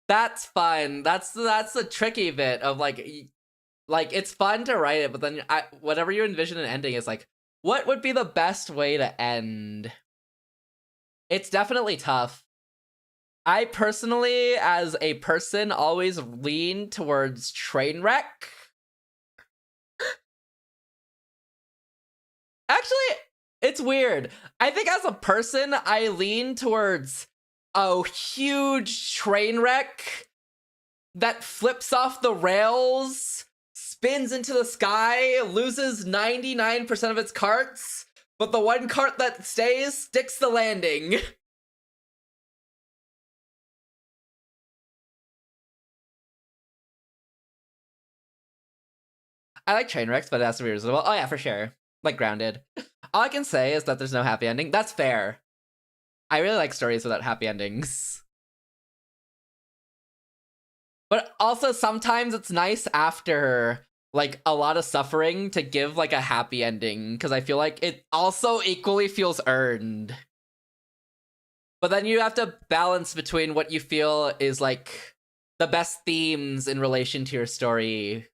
That's fun. That's the tricky bit of, like, it's fun to write it, but then whatever you envision an ending is, like, what would be the best way to end? It's definitely tough. I personally, as a person, always lean towards train wreck. Actually, it's weird. I think as a person, I lean towards a huge train wreck that flips off the rails, spins into the sky, loses 99% of its carts, but the one cart that stays sticks the landing. I like train wrecks, but it has to be reasonable. Oh yeah, for sure. Like Grounded. All I can say is that there's no happy ending. That's fair. I really like stories without happy endings. But also sometimes it's nice after, like, a lot of suffering to give, like, a happy ending, because I feel like it also equally feels earned. But then you have to balance between what you feel is, like, the best themes in relation to your story.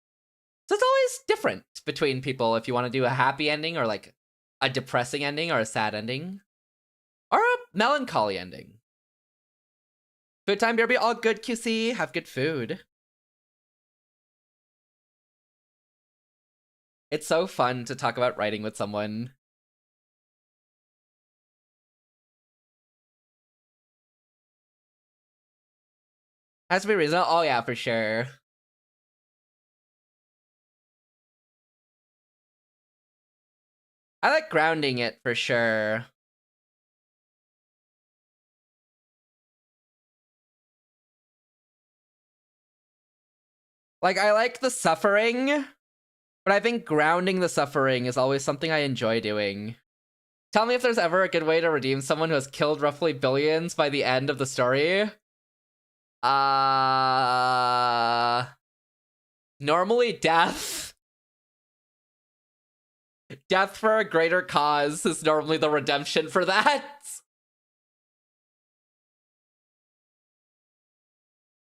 So it's always different between people if you want to do a happy ending or, like, a depressing ending or a sad ending. Or a melancholy ending. Food time, BRB, all good, QC. Have good food. It's so fun to talk about writing with someone. Has to be reasonable. Oh yeah, for sure. I like grounding it for sure. Like, I like the suffering, but I think grounding the suffering is always something I enjoy doing. Tell me if there's ever a good way to redeem someone who has killed roughly billions by the end of the story. Normally death. Death for a greater cause is normally the redemption for that.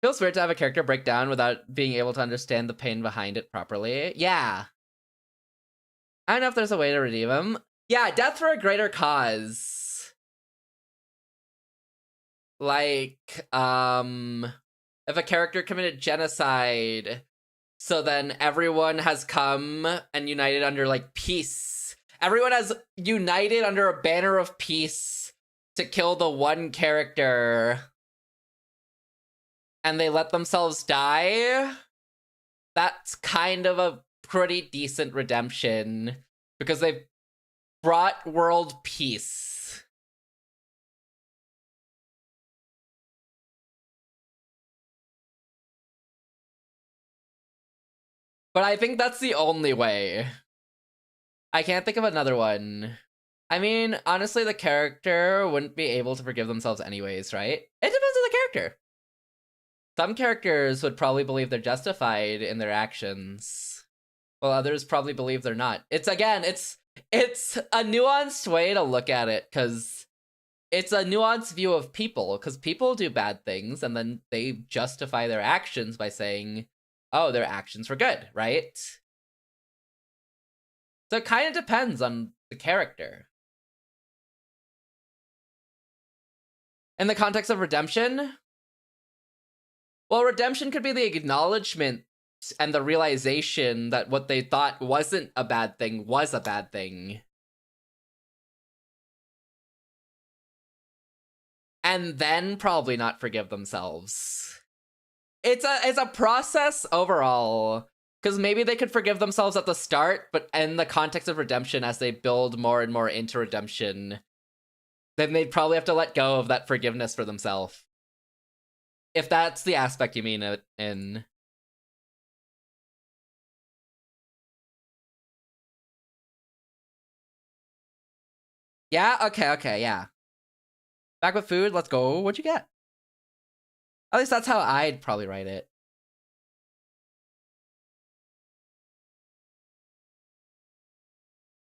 Feels weird to have a character break down without being able to understand the pain behind it properly. Yeah. I don't know if there's a way to redeem him. Yeah, death for a greater cause. Like, if a character committed genocide, so then everyone has come and united under, like, peace. Everyone has united under a banner of peace to kill the one character. And they let themselves die. That's kind of a pretty decent redemption. Because they've brought world peace. But I think that's the only way. I can't think of another one. I mean, honestly, the character wouldn't be able to forgive themselves anyways, right? It depends on the character. Some characters would probably believe they're justified in their actions, while others probably believe they're not. It's, again, it's a nuanced way to look at it, because it's a nuanced view of people, because people do bad things, and then they justify their actions by saying, oh, their actions were good, right? So it kind of depends on the character. In the context of redemption, well, redemption could be the acknowledgement and the realization that what they thought wasn't a bad thing was a bad thing. And then probably not forgive themselves. It's a process overall. Because maybe they could forgive themselves at the start, but in the context of redemption, as they build more and more into redemption, then they'd probably have to let go of that forgiveness for themselves. If that's the aspect you mean it in. Yeah, okay, yeah. Back with food, let's go. What'd you get? At least that's how I'd probably write it.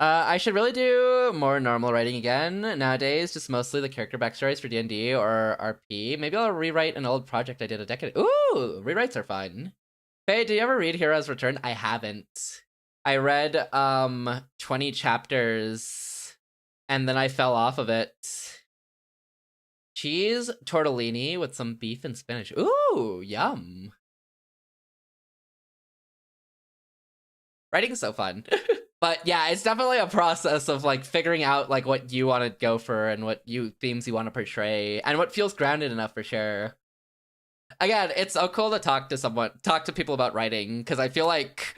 I should really do more normal writing again. Nowadays, just mostly the character backstories for D&D or RP. Maybe I'll rewrite an old project I did a decade. Ooh, rewrites are fun. Faye, do you ever read Heroes Return? I haven't. I read 20 chapters and then I fell off of it. Cheese tortellini with some beef and spinach. Ooh, yum. Writing's so fun. But yeah, it's definitely a process of like figuring out like what you want to go for and what themes you want to portray and what feels grounded enough for sure. Again, it's so cool to talk to people about writing, because I feel like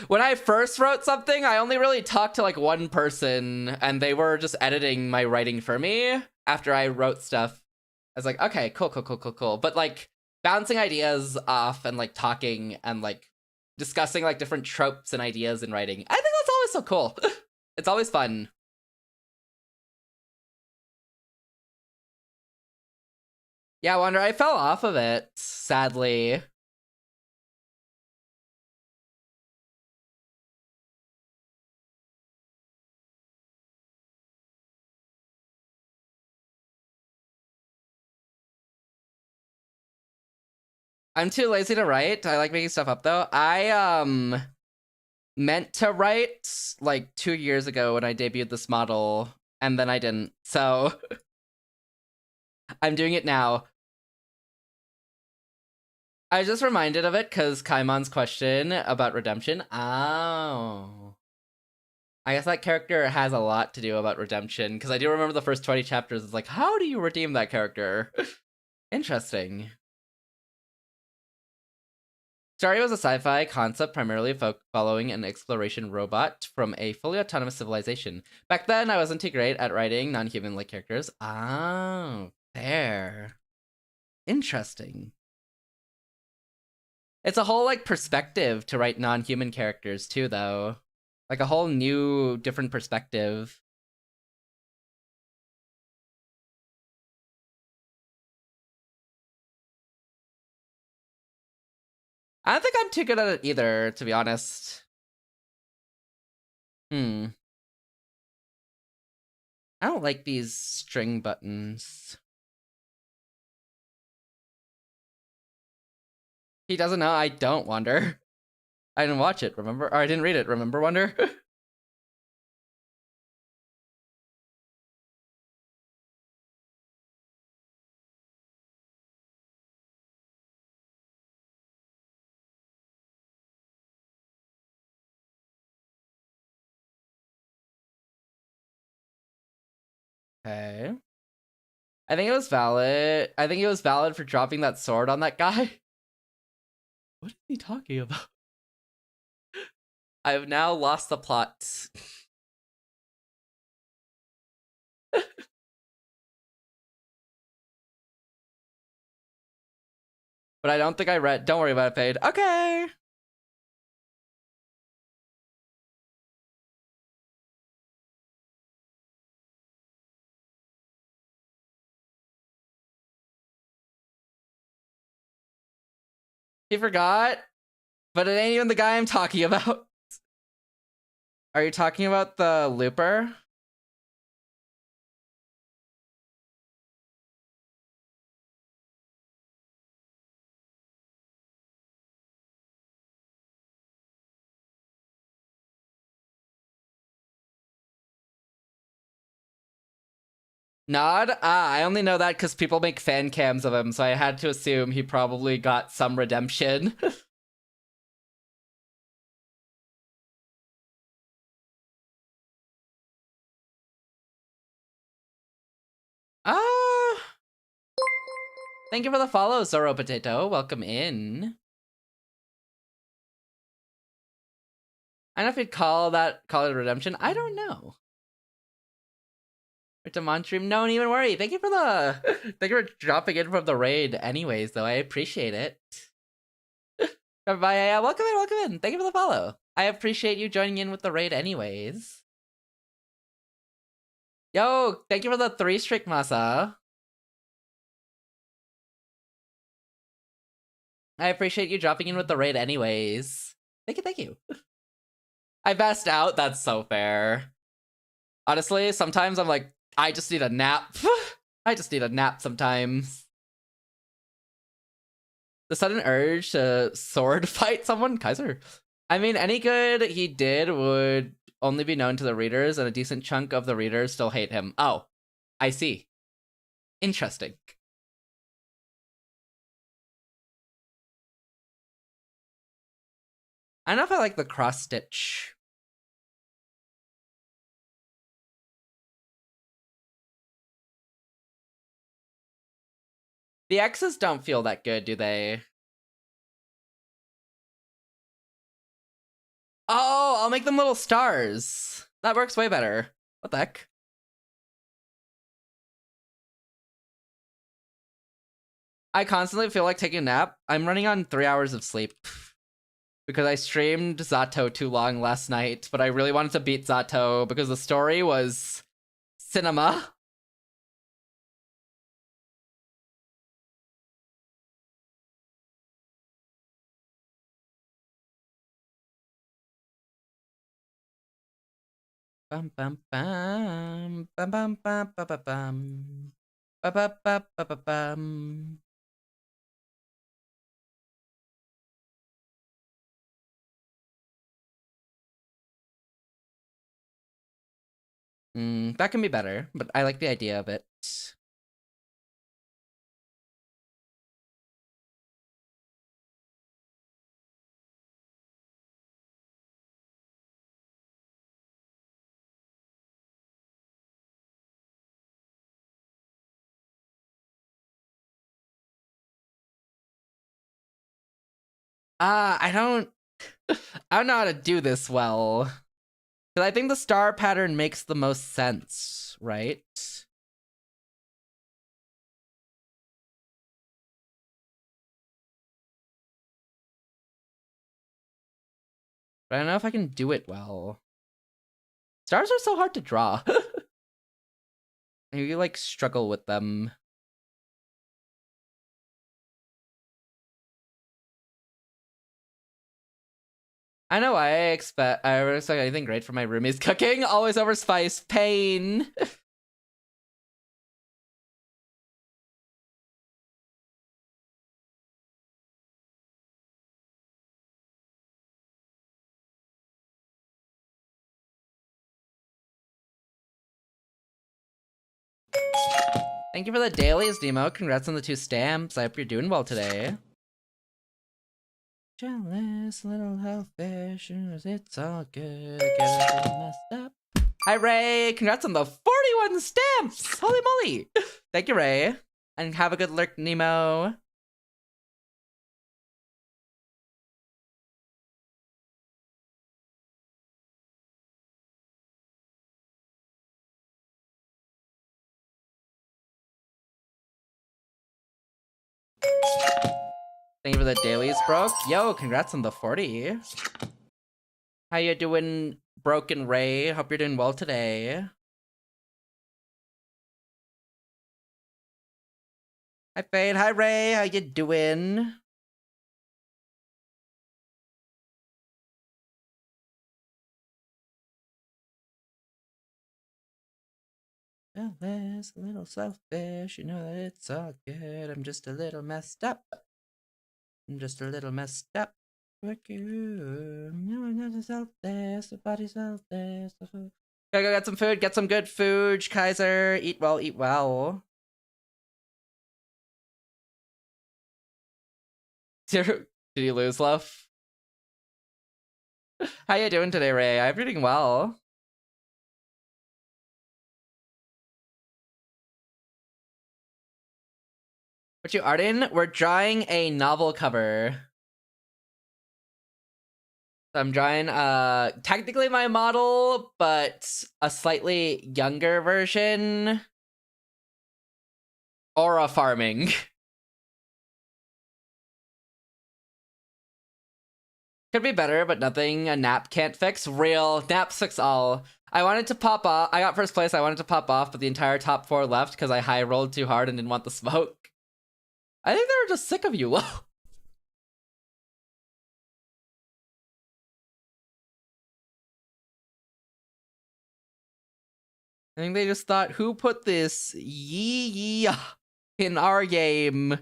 when I first wrote something, I only really talked to like one person and they were just editing my writing for me after I wrote stuff. I was like, okay, cool. But like bouncing ideas off and like talking and like discussing like different tropes and ideas in writing, I think that's always so cool. It's always fun. Yeah, Wonder, I fell off of it, sadly. I'm too lazy to write. I like making stuff up though. I meant to write like 2 years ago when I debuted this model, and then I didn't. So I'm doing it now. I was just reminded of it because Kaimon's question about redemption. Oh. I guess that character has a lot to do about redemption, because I do remember the first 20 chapters. It's like, how do you redeem that character? Interesting. Starry was a sci-fi concept primarily following an exploration robot from a fully autonomous civilization. Back then, I wasn't too great at writing non-human-like characters. Oh, fair. Interesting. It's a whole, like, perspective to write non-human characters, too, though. Like, a whole new, different perspective. I don't think I'm too good at it either, to be honest. I don't like these string buttons. He doesn't know I don't, Wonder. I didn't watch it, remember? Or I didn't read it, remember, Wonder? Okay. I think it was valid. I think it was valid for dropping that sword on that guy. What is he talking about? I've now lost the plot. But I don't think I read. Don't worry about it, Fade. Okay. He forgot. But it ain't even the guy I'm talking about. Are you talking about the looper? Nod? Ah, I only know that because people make fan cams of him, so I had to assume he probably got some redemption. Ah. Thank you for the follow, Zoro Potato. Welcome in. I don't know if you'd call it redemption. I don't know. Demon stream, don't even worry. Thank you for for dropping in from the raid anyways, though. I appreciate it. Bye, welcome in. Thank you for the follow. I appreciate you joining in with the raid anyways. Yo, thank you for the 3 strict masa. I appreciate you dropping in with the raid anyways. Thank you. I passed out, that's so fair. Honestly, sometimes I'm like, I just need a nap. I just need a nap sometimes. The sudden urge to sword fight someone? Kaiser. I mean, any good he did would only be known to the readers, and a decent chunk of the readers still hate him. Oh, I see. Interesting. I don't know if I like the cross stitch. The X's don't feel that good, do they? Oh, I'll make them little stars. That works way better. What the heck? I constantly feel like taking a nap. I'm running on 3 hours of sleep. Because I streamed Zato too long last night, but I really wanted to beat Zato because the story was cinema. Bum bum bum bum bum bum bum bum bum bum bum bum bum. That can be better, but I like the idea of it. I don't know how to do this well. Because I think the star pattern makes the most sense, right? But I don't know if I can do it well. Stars are so hard to draw. You like struggle with them. I know I expect anything great from my roomies cooking. Always over spice. Pain. Thank you for the dailies, Demo. Congrats on the 2 stamps. I hope you're doing well today. Jealous little hellfish, it's all good. I get it messed up. Hi, Ray. Congrats on the 41 stamps. Holy moly. Thank you, Ray. And have a good lurk, Nemo. Thank you for the dailies, Broke. Yo, congrats on the 40. How you doing, Broken Ray? Hope you're doing well today. Hi, Fade. Hi, Ray. How you doing? Selfish, a little selfish. You know that it's all good. I'm just a little messed up. I'm just a little messed up. Fuck you. No, I'm not selfless. The body's selfless. Gotta go get some food. Get some good food, Kaiser. Eat well, eat well. Did you lose, love? How you doing today, Ray? I'm doing well. What you Arden? We're drawing a novel cover. I'm drawing technically my model, but a slightly younger version. Aura farming. Could be better, but nothing a nap can't fix. Real nap fix all. I wanted to pop off. I got first place. I wanted to pop off, but the entire top 4 left because I high rolled too hard and didn't want the smoke. I think they were just sick of you, Lo. I think they just thought, who put this yee in our game?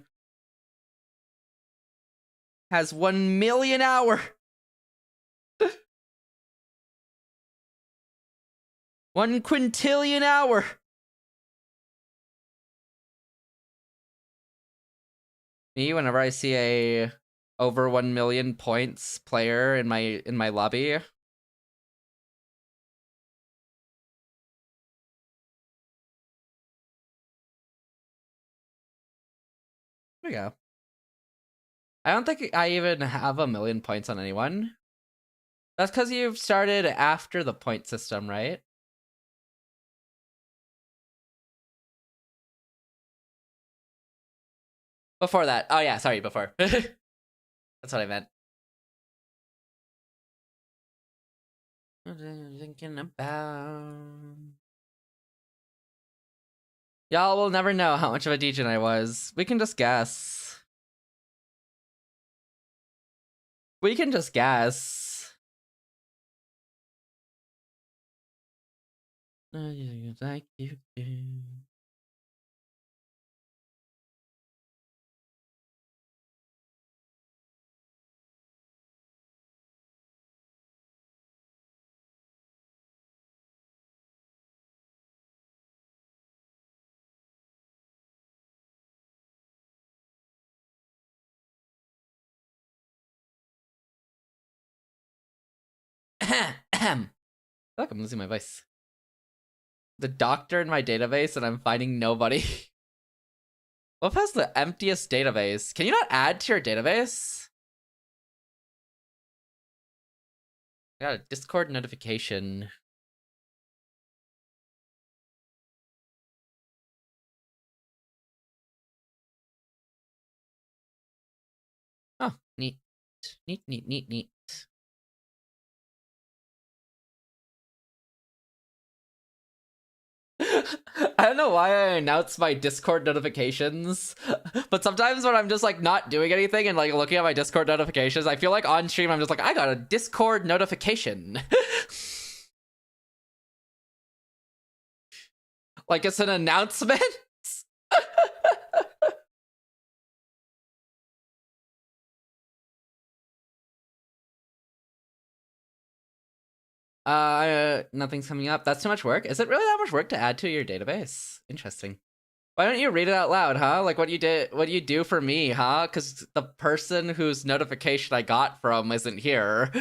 Has 1 million hour. 1 quintillion hour. Me, whenever I see a over 1 million points player in my lobby. There we go. I don't think I even have 1 million points on anyone. That's because you've started after the point system, right? Before that. Oh yeah, sorry, before. That's what I meant. What are you thinking about? Y'all will never know how much of a degen I was. We can just guess. We can just guess. Like you do. I feel like I'm losing my voice. The doctor in my database and I'm finding nobody. What has the emptiest database? Can you not add to your database? I got a Discord notification. Oh, neat. Neat, neat, neat, neat. I don't know why I announce my Discord notifications, but sometimes when I'm just like not doing anything and like looking at my Discord notifications, I feel like on stream I'm just like, I got a Discord notification. Like it's an announcement. Nothing's coming up. That's too much work. Is it really that much work to add to your database? Interesting. Why don't you read it out loud, huh? Like what you do for me, huh? Because the person whose notification I got from isn't here.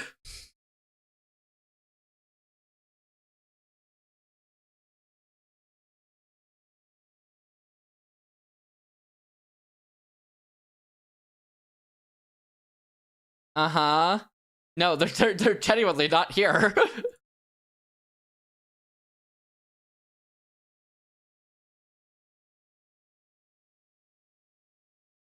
Uh-huh. No, they're genuinely not here.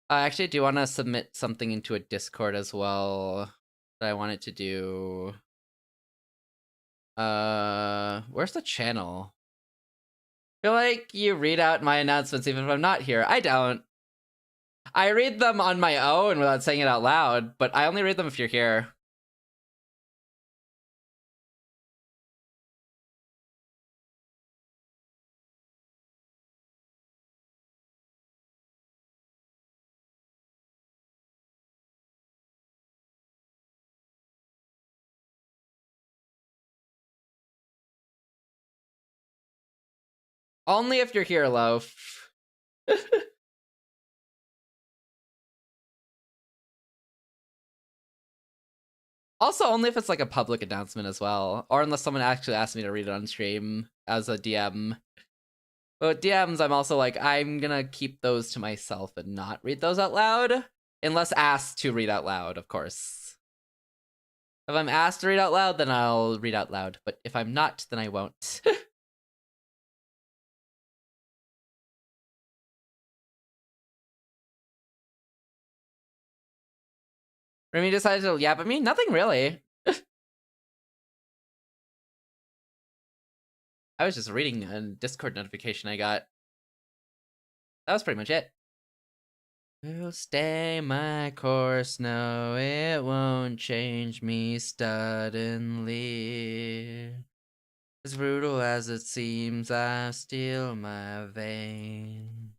I actually do want to submit something into a Discord as well that I wanted to do. Where's the channel? I feel like you read out my announcements even if I'm not here. I don't. I read them on my own without saying it out loud, but I only read them if you're here. Only if you're here, Loaf. Also, only if it's like a public announcement as well, or unless someone actually asks me to read it on stream as a DM. But DMs, I'm also like, I'm gonna keep those to myself and not read those out loud, unless asked to read out loud, of course. If I'm asked to read out loud, then I'll read out loud, but if I'm not, then I won't. Remy decided to yap at me? Nothing really. I was just reading a Discord notification I got. That was pretty much it. Will stay my course, no, it won't change me suddenly. As brutal as it seems, I steal my vein.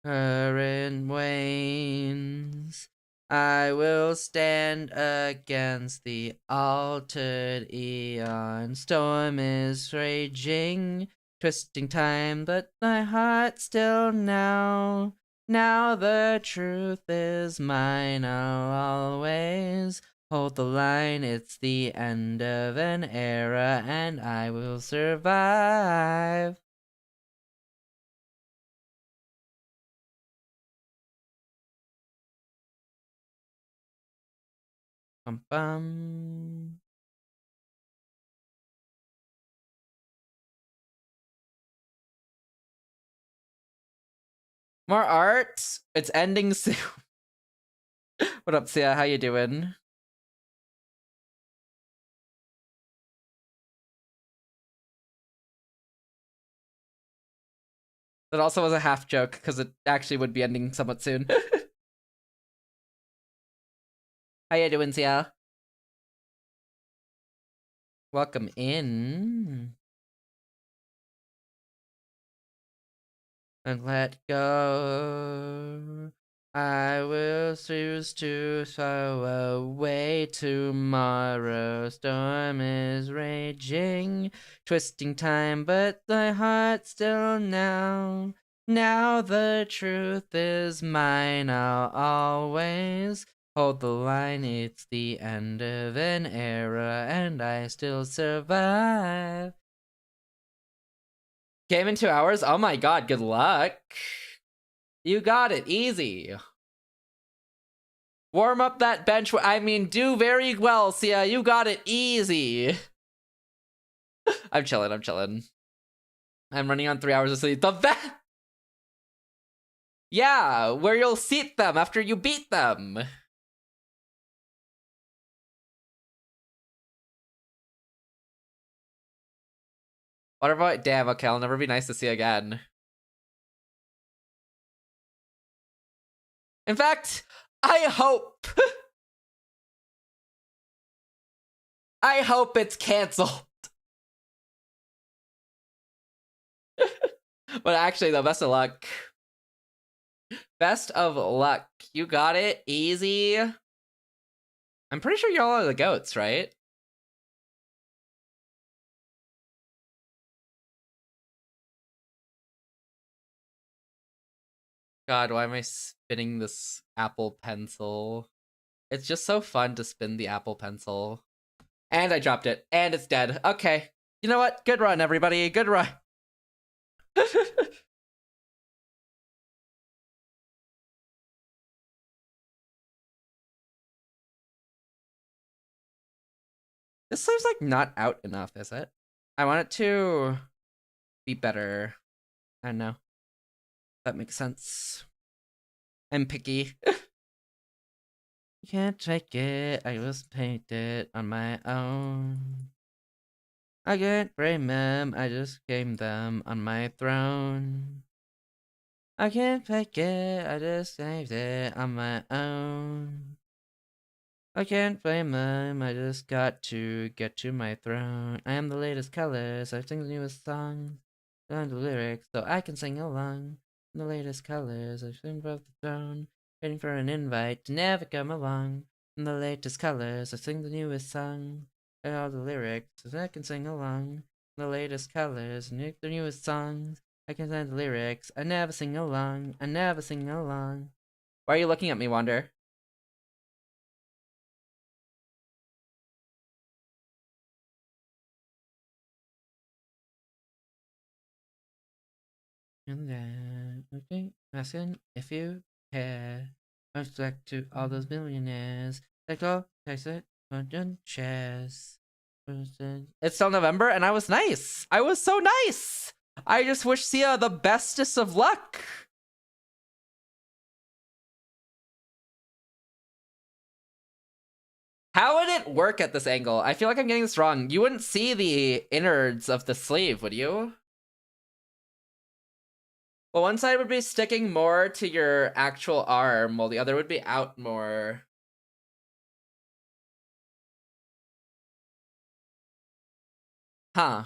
Current wanes. I will stand against the altered eon. Storm is raging, twisting time, but my heart still now. Now the truth is mine, I'll always hold the line. It's the end of an era, and I will survive. Bum bum. More art. It's ending soon. What up, Sia? How you doing? That also was a half joke because it actually would be ending somewhat soon. How you doing, Sia? Welcome in. And let go. I will choose to throw away tomorrow. Storm is raging, twisting time, but my heart still now. Now the truth is mine, I'll always hold the line. It's the end of an era, and I still survive. Game in 2 hours? Oh my god, good luck. You got it, easy. Warm up that bench. I mean, do very well, Sia. You got it, easy. I'm chilling, I'm chilling. I'm running on 3 hours of sleep. Yeah, where you'll seat them after you beat them. What about... Damn, okay, I'll never be nice to see again. In fact, I hope... I hope it's canceled. But actually, though, best of luck. Best of luck. You got it, easy. I'm pretty sure y'all are the goats, right? God, why am I spinning this Apple Pencil? It's just so fun to spin the Apple Pencil. And I dropped it. And it's dead. Okay. You know what? Good run, everybody. Good run. This sleeve's like not out enough, is it? I want it to be better. I don't know. That makes sense. I'm picky. Can't take it, I was painted on my own. I can't blame them, I just came them on my throne. I can't fake it, I just saved it on my own. I can't blame them, I just got to get to my throne. I am the latest colors, I sing the newest songs. Learn the lyrics so I can sing along. The latest colors, I sing above the throne. Waiting for an invite to never come along. In the latest colors, I sing the newest song. And all the lyrics so I can sing along. In the latest colors, and the newest songs. I can sing the lyrics, I never sing along. I never sing along. Why are you looking at me, Wander? And then, okay, asking if you care. Respect to all those millionaires. Like all takes it, shares. It's still November, and I was nice. I was so nice. I just wish Sia the bestest of luck. How would it work at this angle? I feel like I'm getting this wrong. You wouldn't see the innards of the sleeve, would you? Well, one side would be sticking more to your actual arm, while the other would be out more. Huh.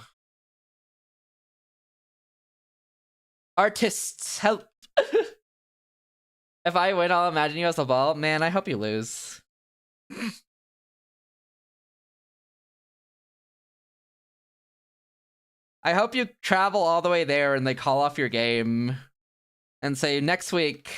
Artists, help. If I win, I'll imagine you as a ball. Man, I hope you lose. I hope you travel all the way there and they call off your game and say next week.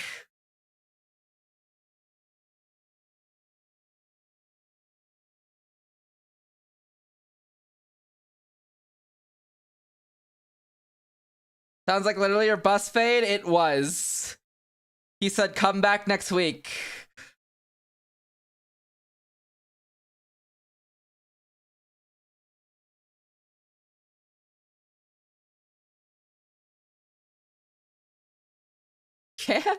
Sounds like literally your bus fade. It was. He said, come back next week. Yeah.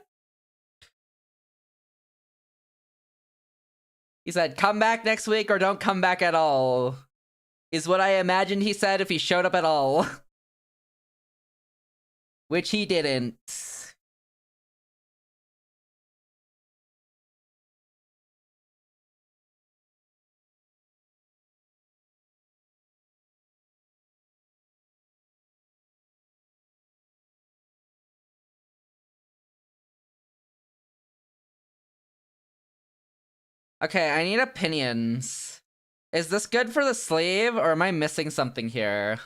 He said, come back next week or don't come back at all. Is what I imagined he said if he showed up at all. Which he didn't. Okay, I need opinions. Is this good for the sleeve, or am I missing something here?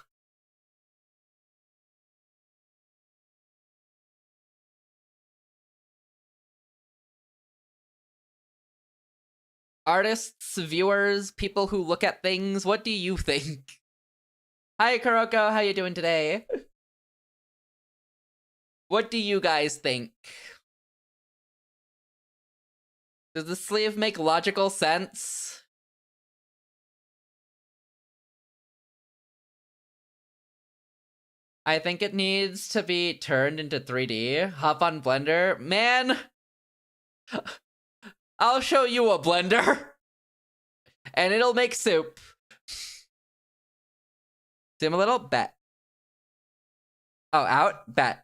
Artists, viewers, people who look at things, what do you think? Hi, Kuroko, how you doing today? What do you guys think? Does the sleeve make logical sense? I think it needs to be turned into 3D. Hop on Blender. Man! I'll show you a blender! And it'll make soup. Zoom a little? Bet. Oh, out? Bet.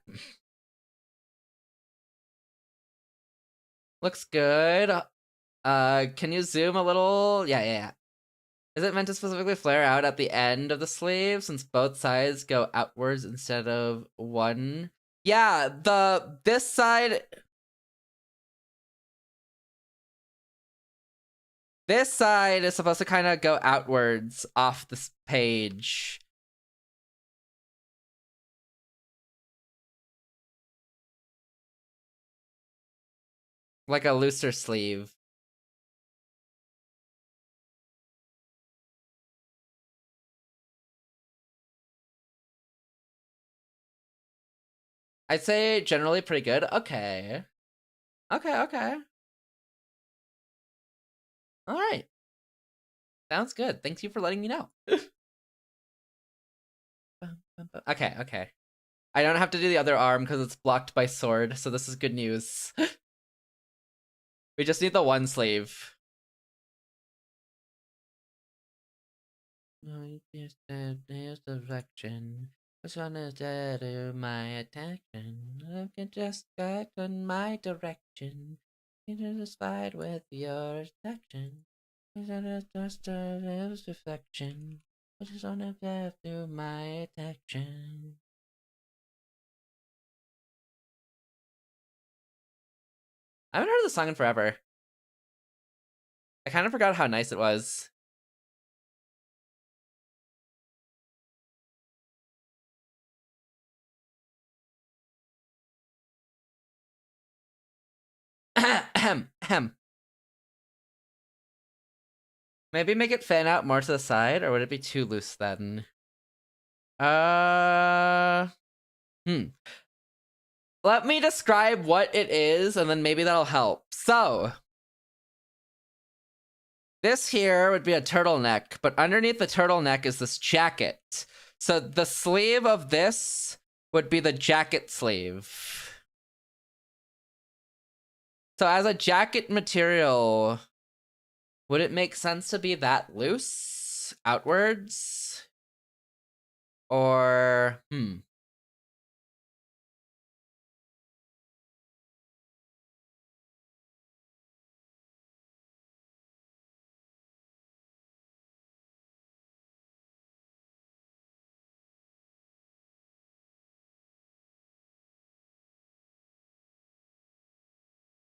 Looks good. Can you zoom a little? Yeah. Is it meant to specifically flare out at the end of the sleeve since both sides go outwards instead of one? Yeah, this side is supposed to kind of go outwards off this page. Like a looser sleeve. I'd say generally pretty good. Okay. Okay. All right. Sounds good. Thank you for letting me know. Okay, okay. I don't have to do the other arm because it's blocked by sword, so this is good news. We just need the one sleeve. Direction. Which one is to my attention? I can just back on my direction. Satisfied with your section. Just a reflection. I just wanna get through my attention. I haven't heard the song in forever. I kind of forgot how nice it was. Maybe make it fan out more to the side, or would it be too loose then? Let me describe what it is, and then maybe that'll help. So, this here would be a turtleneck, but underneath the turtleneck is this jacket. So the sleeve of this would be the jacket sleeve. So as a jacket material, would it make sense to be that loose outwards? Or,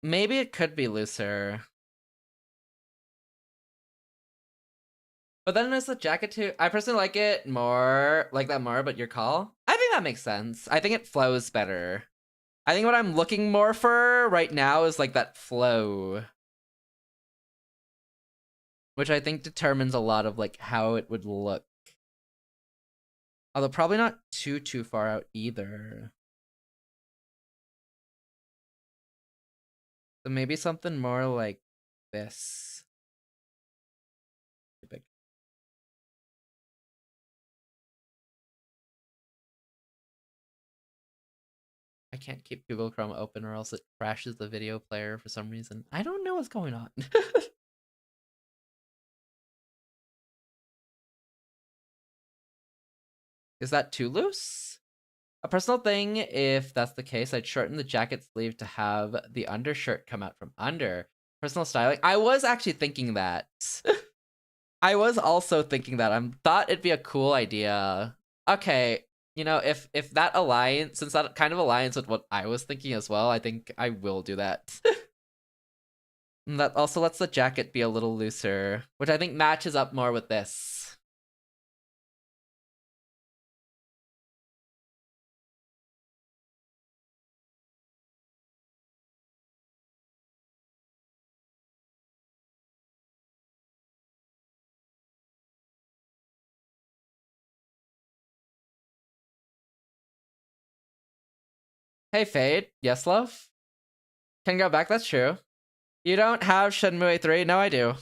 maybe it could be looser. But then there's the jacket too. I personally like it more, like that more, but your call? I think that makes sense. I think it flows better. I think what I'm looking more for right now is like that flow. Which I think determines a lot of like how it would look. Although probably not too far out either. So maybe something more like this. Too big. I can't keep Google Chrome open or else it crashes the video player for some reason. I don't know what's going on. Is that too loose? A personal thing, if that's the case, I'd shorten the jacket sleeve to have the undershirt come out from under. Personal styling. I was actually thinking that. I was also thinking that. I thought it'd be a cool idea. Okay, you know, if that aligns, since that kind of aligns with what I was thinking as well, I think I will do that. And that also lets the jacket be a little looser, which I think matches up more with this. Hey, Fade. Yes, love? Can go back, that's true. You don't have Shenmue 3? No, I do.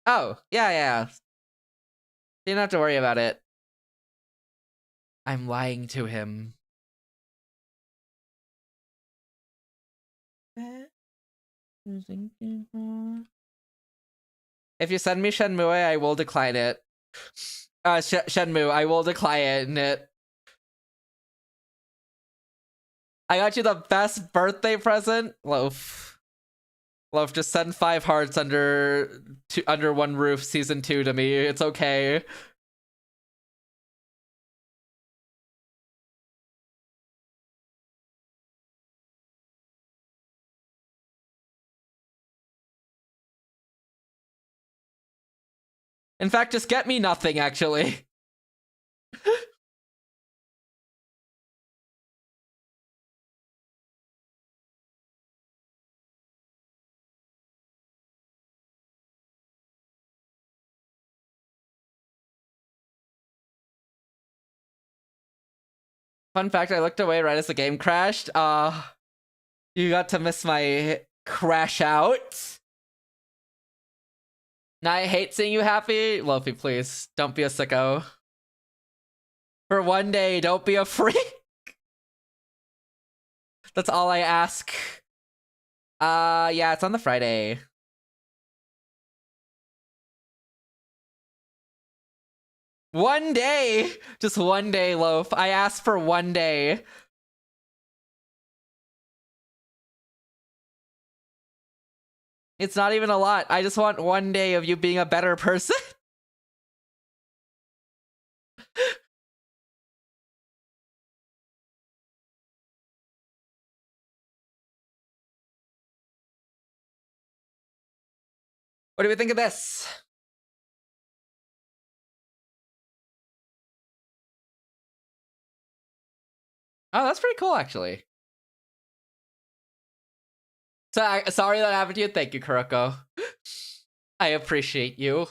Oh, yeah. You don't have to worry about it. I'm lying to him. If you send me Shenmue, I will decline it. Shenmue, I will decline it. I got you the best birthday present, Loaf. Loaf, just send 5 hearts under one roof season 2 to me. It's okay. In fact, just get me nothing, actually. Fun fact, I looked away right as the game crashed. You got to miss my crash out. Now I hate seeing you happy. Lofi, please, don't be a sicko. For one day, don't be a freak. That's all I ask. Yeah, it's on the Friday. One day! Just one day, Loaf. I asked for one day. It's not even a lot. I just want one day of you being a better person. What do we think of this? Oh, that's pretty cool, actually. So, sorry that happened to you. Thank you, Kuroko. I appreciate you.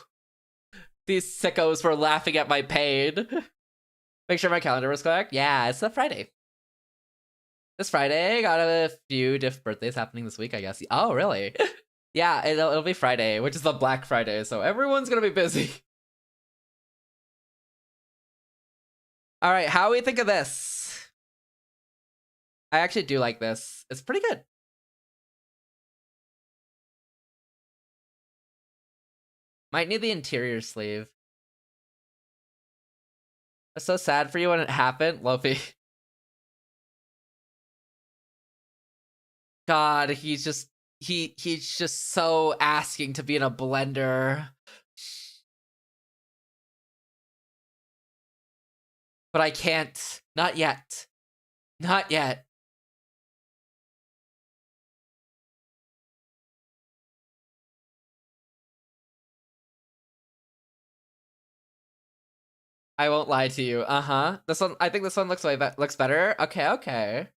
These sickos were laughing at my pain. Make sure my calendar was correct. Yeah, it's a Friday. This Friday, got a few different birthdays happening this week, I guess. Oh, really? Yeah, it'll be Friday, which is the Black Friday, so everyone's gonna be busy. All right, how do we think of this? I actually do like this. It's pretty good. Might need the interior sleeve. It's so sad for you when it happened, Lofi. God, he's just so asking to be in a blender. But I can't. Not yet. Not yet. I won't lie to you. This one, I think this one looks better. Okay.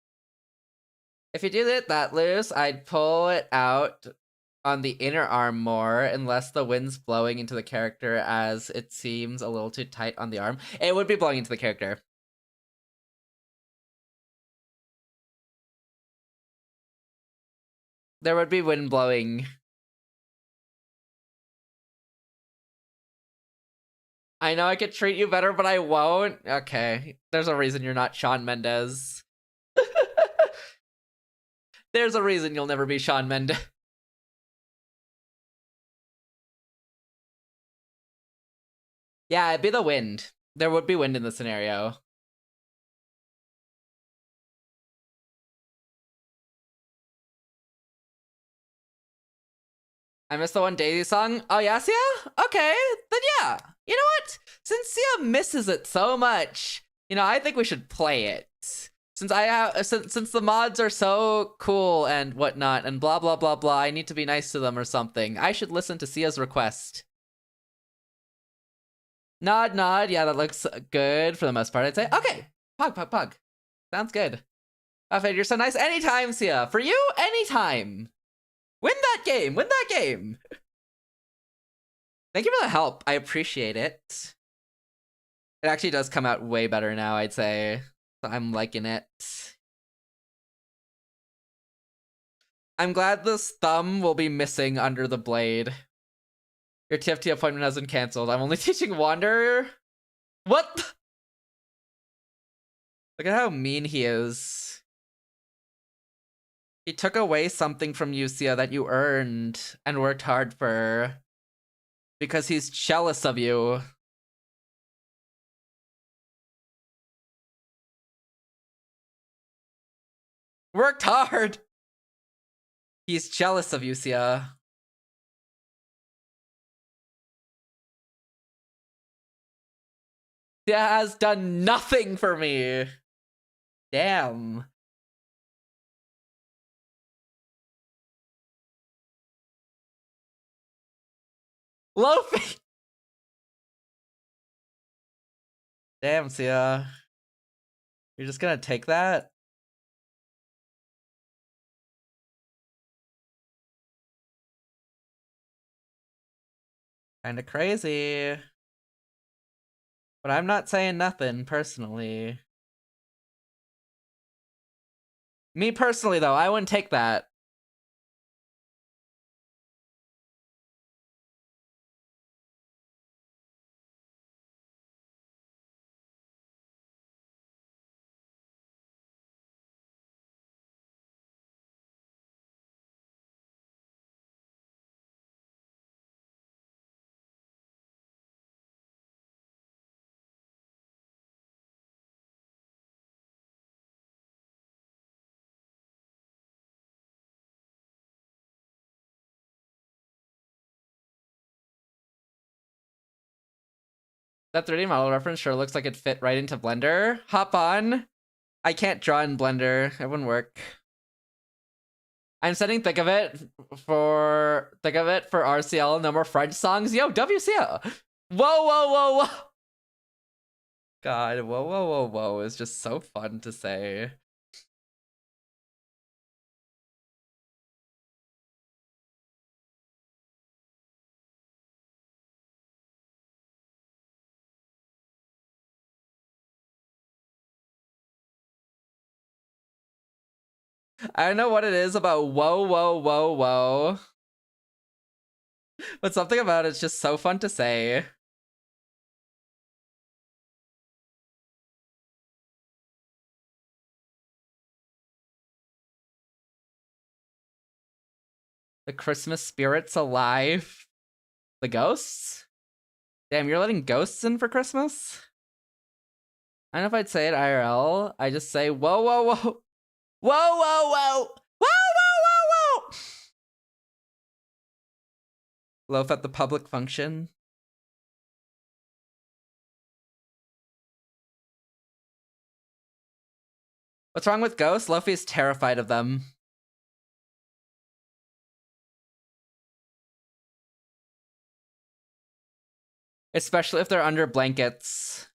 If you do it that loose, I'd pull it out on the inner arm more, unless the wind's blowing into the character, as it seems a little too tight on the arm. It would be blowing into the character. There would be wind blowing. I know I could treat you better, but I won't. Okay, there's a reason you're not Shawn Mendes. There's a reason you'll never be Shawn Mendes. Yeah, it'd be the wind. There would be wind in the scenario. I missed the one Daisy song. Oh yeah, Sia? Okay, then yeah. You know what? Since Sia misses it so much, I think we should play it. Since the mods are so cool and whatnot and blah blah blah blah, I need to be nice to them or something. I should listen to Sia's request. Nod. Yeah, that looks good for the most part, I'd say. Okay, pug. Sounds good. Fade, you're so nice. Anytime, Sia. For you, anytime. Win that game. Thank you for the help. I appreciate it. It actually does come out way better now, I'd say. So I'm liking it. I'm glad this thumb will be missing under the blade. Your TFT appointment has been canceled. I'm only teaching Wanderer. What? Look at how mean he is. He took away something from you, Sia, that you earned and worked hard for. Because he's jealous of you. Worked hard! He's jealous of you, Sia. Sia has done nothing for me. Damn. Lofi! Damn, Sia. You're just gonna take that? Kinda crazy. But I'm not saying nothing, personally. Me personally, though, I wouldn't take that. That 3D model reference sure looks like it fit right into Blender. Hop on. I can't draw in Blender. It wouldn't work. I'm setting Think of It for RCL. No more French songs. Yo, WCL. Whoa, whoa, whoa, whoa. God, whoa, whoa, whoa, whoa is just so fun to say. I don't know what it is about whoa, whoa, whoa, whoa. But something about it's just so fun to say. The Christmas spirit's alive. The ghosts? Damn, you're letting ghosts in for Christmas? I don't know if I'd say it IRL. I just say, whoa, whoa, whoa. Whoa, whoa, whoa. Whoa, whoa, whoa, whoa. Loaf at the public function. What's wrong with ghosts? Lofi's terrified of them. Especially if they're under blankets.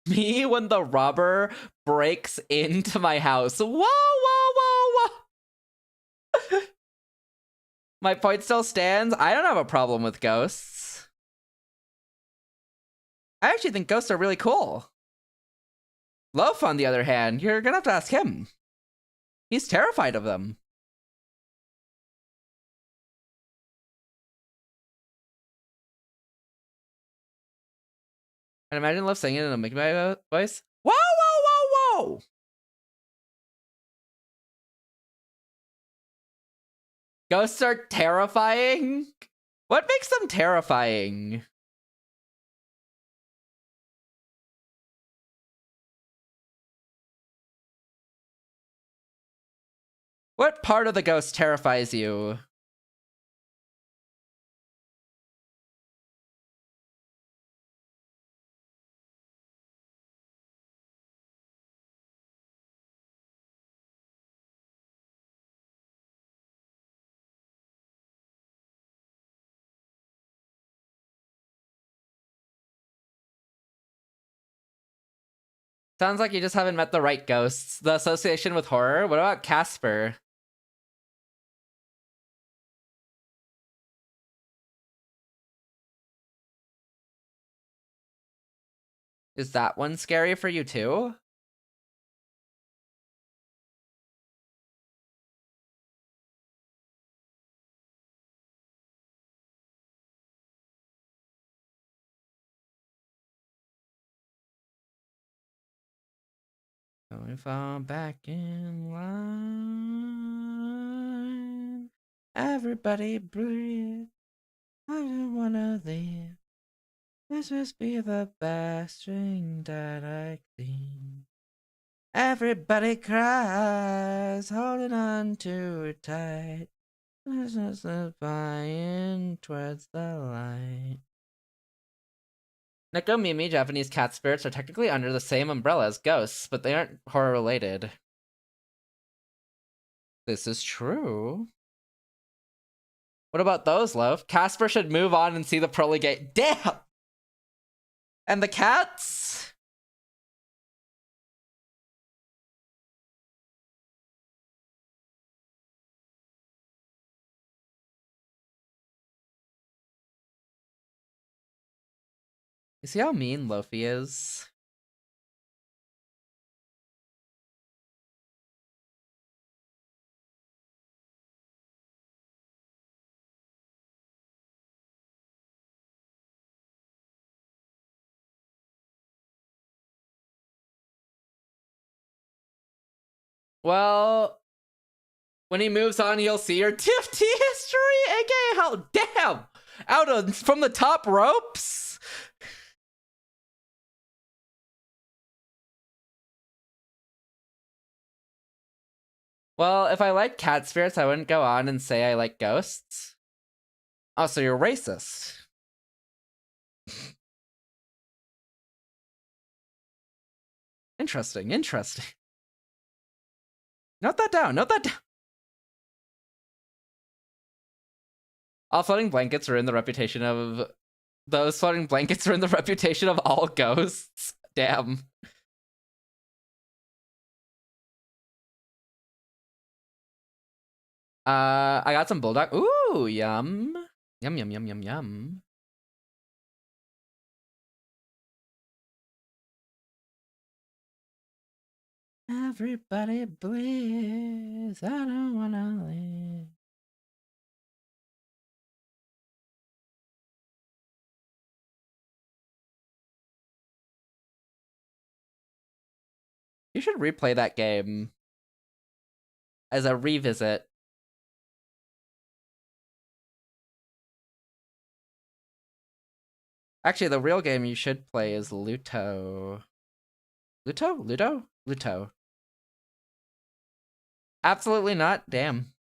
Me when the robber breaks into my house. Whoa, whoa, whoa, whoa. My point still stands. I don't have a problem with ghosts. I actually think ghosts are really cool. Loaf, on the other hand, you're gonna have to ask him. He's terrified of them. And imagine Loaf singing in a Mickey Mouse voice. Whoa, whoa, whoa, whoa! Ghosts are terrifying? What makes them terrifying? What part of the ghost terrifies you? Sounds like you just haven't met the right ghosts. The association with horror? What about Casper? Is that one scary for you too? We fall back in line. Everybody breathe. I don't wanna leave. This must be the best string that I clean. Everybody cries, holding on too tight. This is flying towards the light. Nekomimi Japanese cat spirits are technically under the same umbrella as ghosts, but they aren't horror related. This is true. What about those, Loaf? Casper should move on and see the pearly gate. Damn! And the cats? You see how mean Lofi is? Well, when he moves on, you'll see your TFT history, aka how damn from the top ropes. Well, if I like cat spirits, I wouldn't go on and say I like ghosts. Oh, so you're racist. Interesting, interesting. Note that down, note that down. All floating blankets ruin the reputation of... Those floating blankets ruin the reputation of all ghosts. Damn. I got some bulldog. Ooh, yum. Yum, yum, yum, yum, yum. Everybody please, I don't wanna live. You should replay that game as a revisit. Actually, the real game you should play is Luto. Luto? Absolutely not. Damn.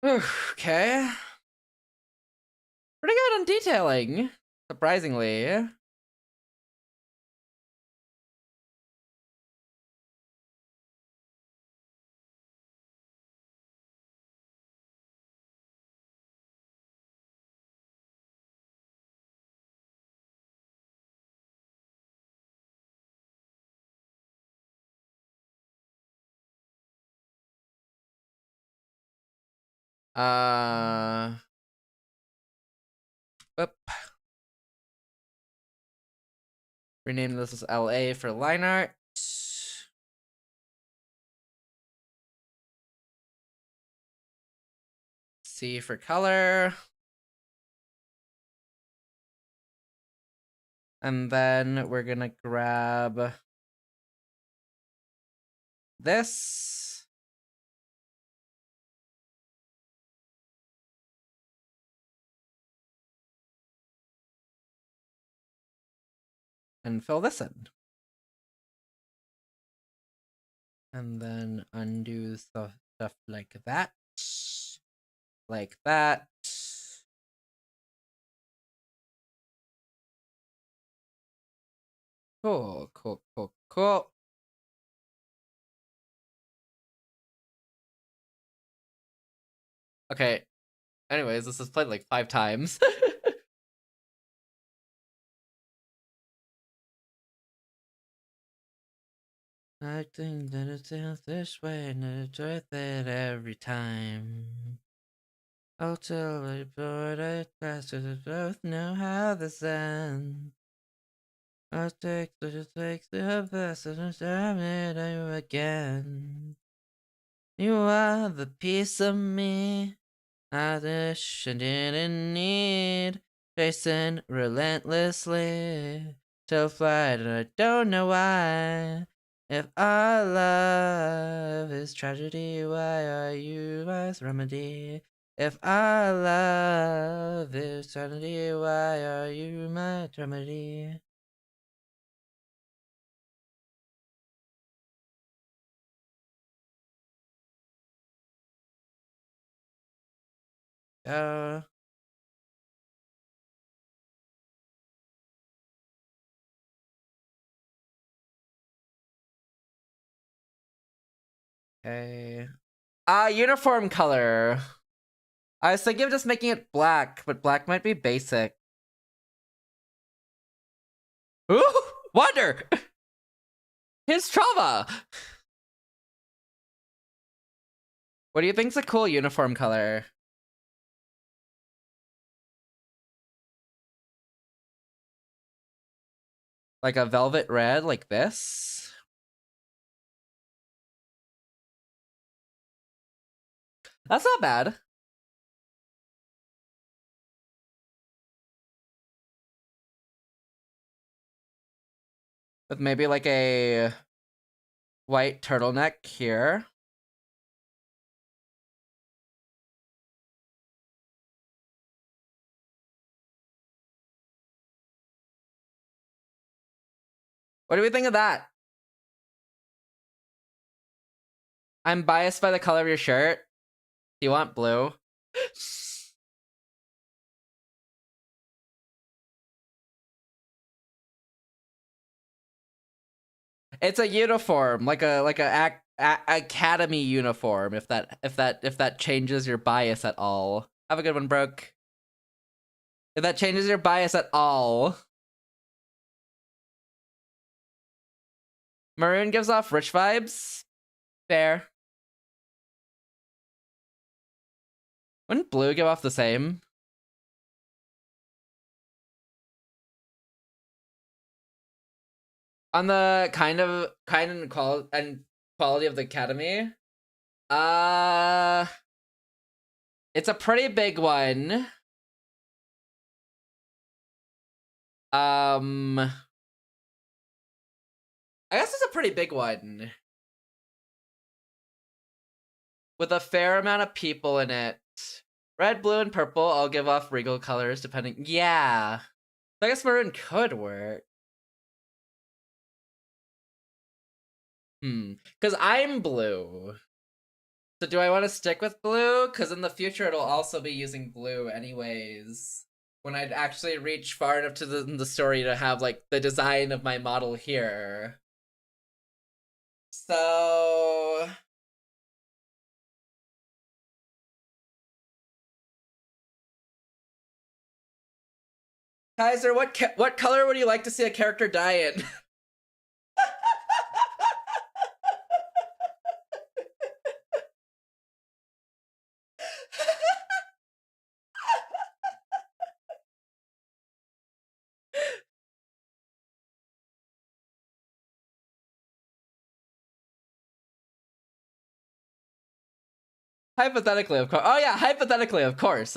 Okay. Pretty good on detailing, surprisingly. Oop. Rename this as LA for line art. C for color. And then we're gonna grab this. And fill this in. And then undo stuff like that. Like that. Cool, cool, cool, cool. Okay. Anyways, this is played like 5 times. I think that it sounds this way and it's worth it every time. I'll tell you, but I both know how this ends. I'll take the best and time it again. You are the piece of me I wish I didn't need. Chasing relentlessly till flight, and I don't know why. If our love is tragedy, why are you my remedy? If our love is tragedy, why are you my remedy? Okay. Uniform color. I was thinking of just making it black, but black might be basic. Ooh, Wonder! His trauma! What do you think's a cool uniform color? Like a velvet red, like this? That's not bad. With maybe like a white turtleneck here. What do we think of that? I'm biased by the color of your shirt. Do you want blue? It's a uniform, like a academy uniform. If that changes your bias at all. Have a good one, Brooke. If that changes your bias at all. Maroon gives off rich vibes. Fair. Wouldn't blue give off the same? On the kind and quality of the academy, it's a pretty big one. I guess it's a pretty big one with a fair amount of people in it. Red, blue, and purple all give off regal colors depending. Yeah, I guess maroon could work. Because I'm blue. So do I want to stick with blue? Because in the future it'll also be using blue anyways. When I'd actually reach far enough to the story to have like the design of my model here. So Kaiser, what color would you like to see a character die in? Hypothetically, of course. Oh yeah, hypothetically, of course.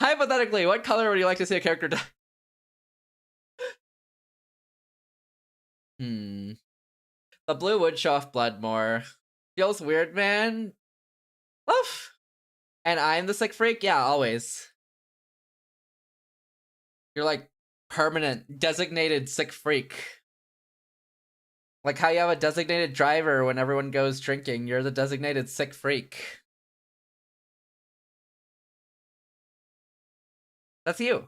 Hypothetically, what color would you like to see a character die? The blue would show off blood more. Feels weird, man. Oof. And I'm the sick freak? Yeah, always. You're like permanent, designated sick freak. Like how you have a designated driver when everyone goes drinking. You're the designated sick freak. That's you.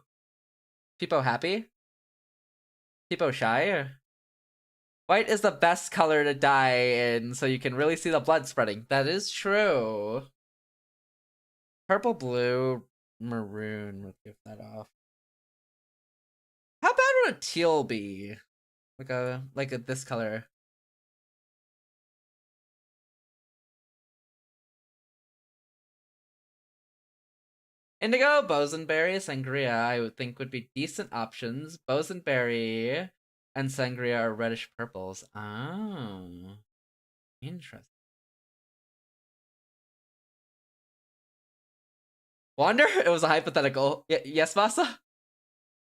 People happy? People shy? White is the best color to die in, so you can really see the blood spreading. That is true. Purple, blue, maroon would give that off. How bad would a teal be? Like a this color. Indigo, bosenberry, sangria, I would think would be decent options. Bosenberry and sangria are reddish purples. Oh. Interesting. Wonder? It was a hypothetical. Yes, Masa?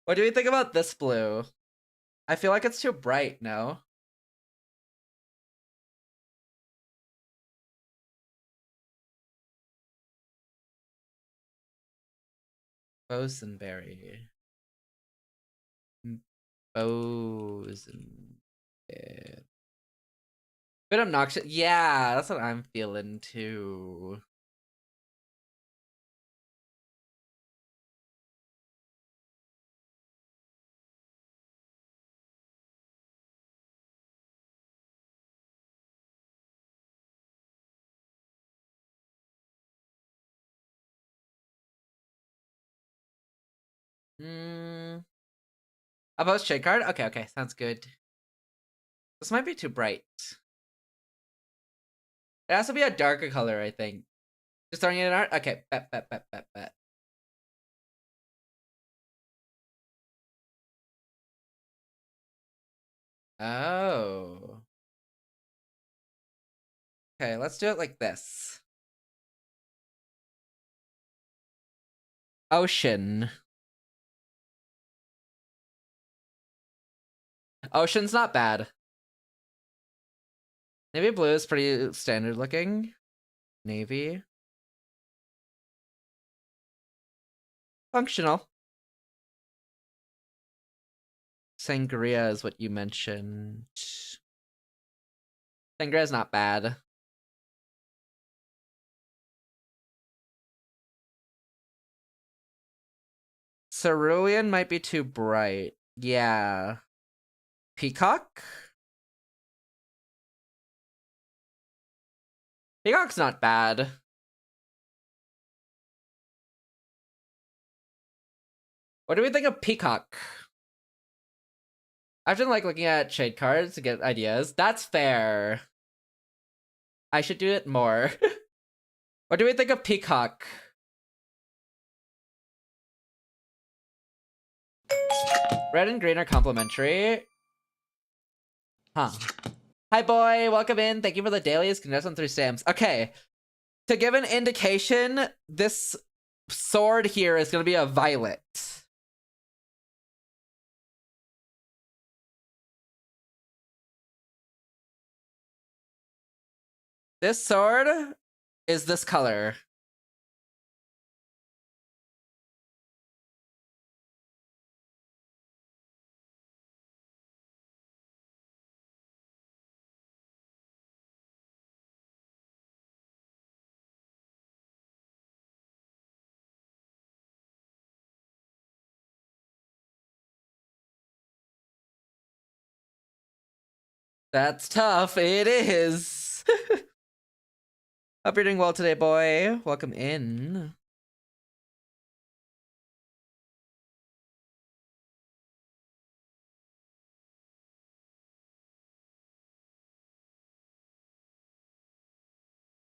What do we think about this blue? I feel like it's too bright, no? Bosenberry. Bosen. Bit obnoxious. Yeah, that's what I'm feeling too. About shade card? Okay, sounds good. This might be too bright. It has to be a darker color, I think. Just throwing it in art? Okay, bet. Oh. Okay, let's do it like this. Ocean. Ocean's not bad. Navy blue is pretty standard looking. Navy. Functional. Sangria is what you mentioned. Sangria is not bad. Cerulean might be too bright. Yeah. Peacock? Peacock's not bad. What do we think of Peacock? I've been like looking at shade cards to get ideas. That's fair. I should do it more. What do we think of Peacock? Red and green are complementary. Huh. Hi boy, welcome in. Thank you for the dailies. Congrats on 3 stamps. Okay. To give an indication, this sword here is gonna be a violet. This sword is this color. That's tough. It is. Hope you're doing well today, boy. Welcome in.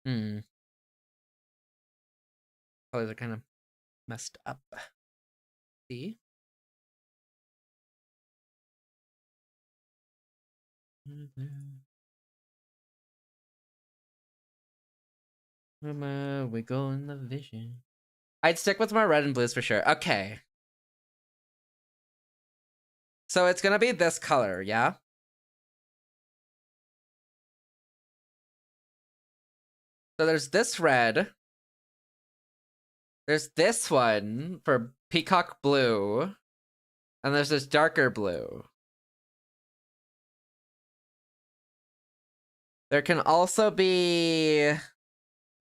Colors are kind of messed up. See? Wiggle in the vision. I'd stick with my red and blues for sure. Okay. So it's gonna be this color, yeah? So there's this red. There's this one for peacock blue. And there's this darker blue. There can also be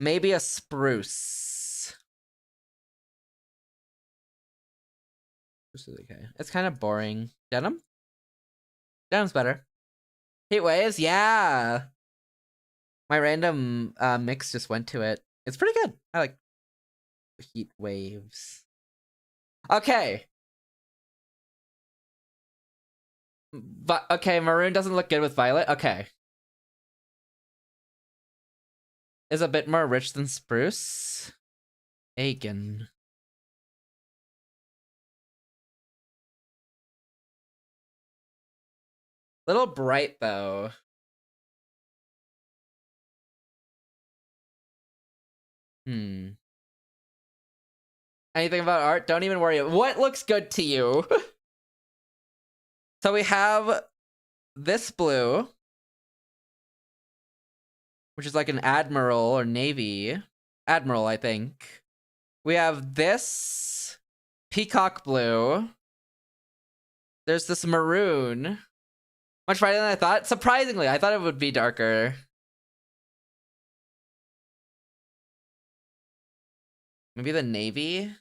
maybe a spruce. This is okay. It's kind of boring. Denim? Denim's better. Heat waves? Yeah. My random mix just went to it. It's pretty good. I like heat waves. Okay. But okay, maroon doesn't look good with violet. Okay. Is a bit more rich than spruce. Aiken. Little bright though. Anything about art? Don't even worry. What looks good to you? So we have this blue, which is like an admiral or navy. Admiral, I think. We have this peacock blue. There's this maroon. Much brighter than I thought. Surprisingly, I thought it would be darker. Maybe the navy?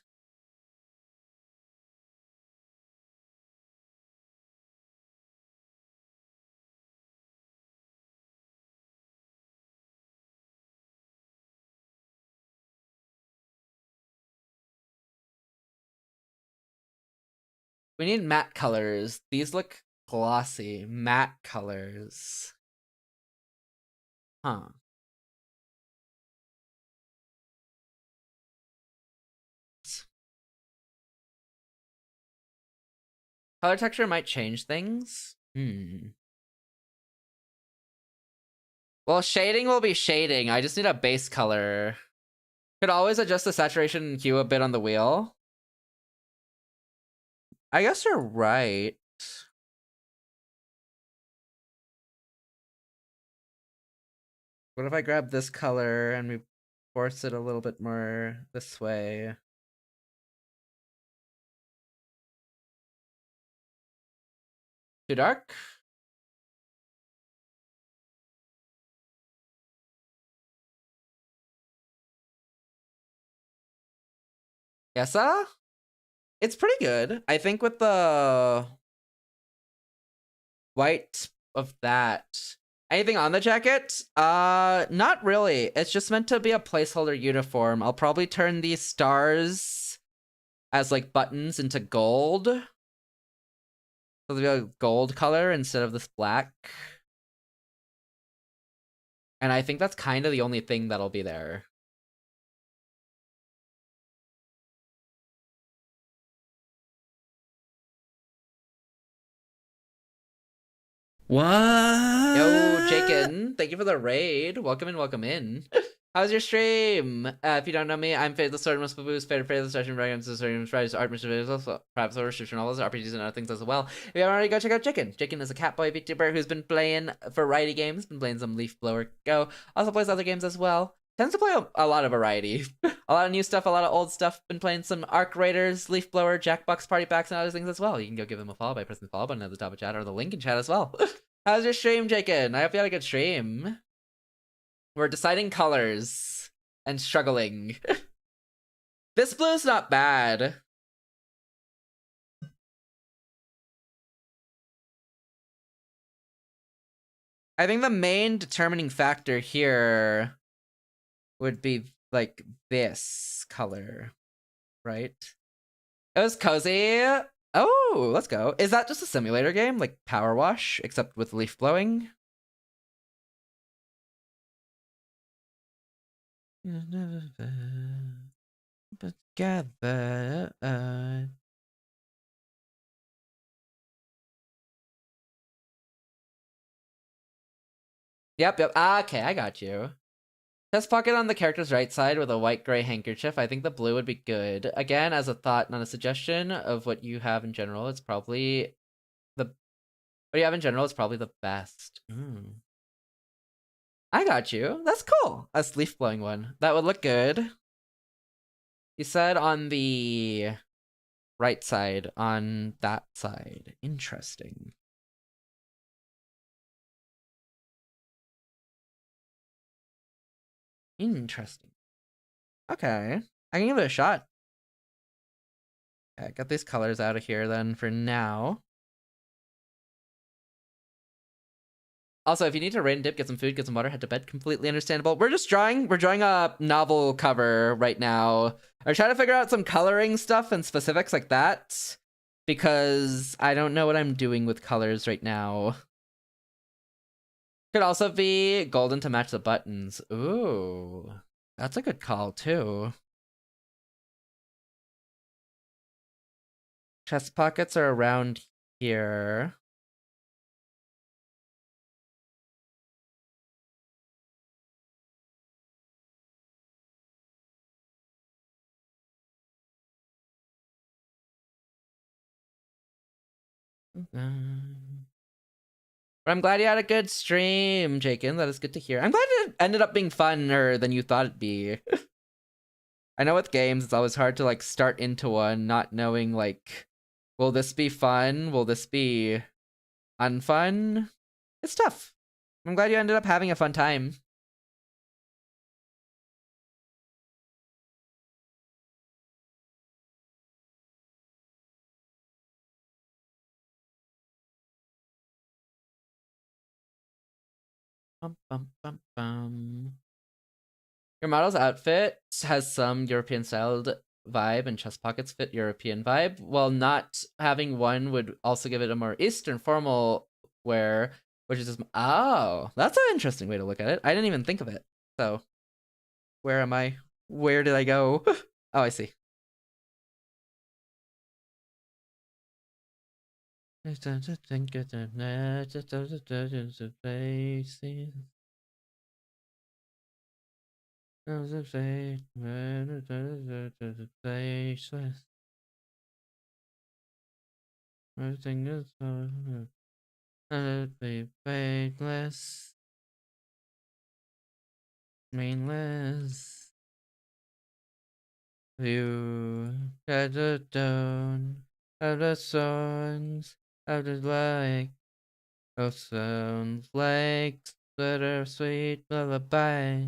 We need matte colors. These look glossy. Matte colors. Huh. Color texture might change things. Well, shading will be shading. I just need a base color. Could always adjust the saturation hue a bit on the wheel. I guess you're right. What if I grab this color and we force it a little bit more this way? Too dark? Yes, it's pretty good. I think with the white of that. Anything on the jacket? Not really. It's just meant to be a placeholder uniform. I'll probably turn these stars as like buttons into gold. So they'll be a gold color instead of this black. And I think that's kind of the only thing that'll be there. What? Yo, Jakin, thank you for the raid. Welcome in, welcome in. How's your stream? If you don't know me, I'm Fadelessword, most boost, Fadeless session, dragons, writers, art, also perhaps restriction novels, RPGs, and other things as well. If you haven't already, go check out Jakin. Jakin is a catboy VTuber who's been playing variety games, been playing some Leaf Blower Go, also plays other games as well. Tends to play a lot of variety. A lot of new stuff, a lot of old stuff. Been playing some Arc Raiders, Leaf Blower, Jackbox Party Packs, and other things as well. You can go give him a follow by pressing the follow button at the top of chat or the link in chat as well. How's your stream, Jakin? I hope you had a good stream. We're deciding colors and struggling. This blue's not bad. I think the main determining factor here would be like this color, right? It was cozy. Oh, let's go. Is that just a simulator game, like Power Wash, except with leaf blowing? But together. Yep. Okay, I got you. Chest pocket on the character's right side with a white-gray handkerchief. I think the blue would be good. Again, as a thought, not a suggestion of what you have in general. It's probably what you have in general is probably the best. I got you. That's cool. A leaf blowing one. That would look good. You said on the right side, on that side. Interesting. Interesting. Okay. I can give it a shot. Okay, get these colors out of here then for now. Also, if you need to raid and dip, get some food, get some water, head to bed, completely understandable. We're drawing a novel cover right now. We're trying to figure out some coloring stuff and specifics like that, because I don't know what I'm doing with colors right now. Could also be golden to match the buttons. Ooh, that's a good call too. Chest pockets are around here. But I'm glad you had a good stream, Jakin. That is good to hear. I'm glad it ended up being funner than you thought it'd be. I know with games, it's always hard to like start into one not knowing like, will this be fun? Will this be unfun? It's tough. I'm glad you ended up having a fun time. Bum, bum, bum, bum. Your model's outfit has some European styled vibe and chest pockets fit European vibe, while not having one would also give it a more Eastern formal wear, which is just, oh, that's an interesting way to look at it. I didn't even think of it. So, where am I? Where did I go? Oh, I see. Everything is be fadeless, meaningless. You got the tone of the songs of the like Oh, sounds like bittersweet lullaby.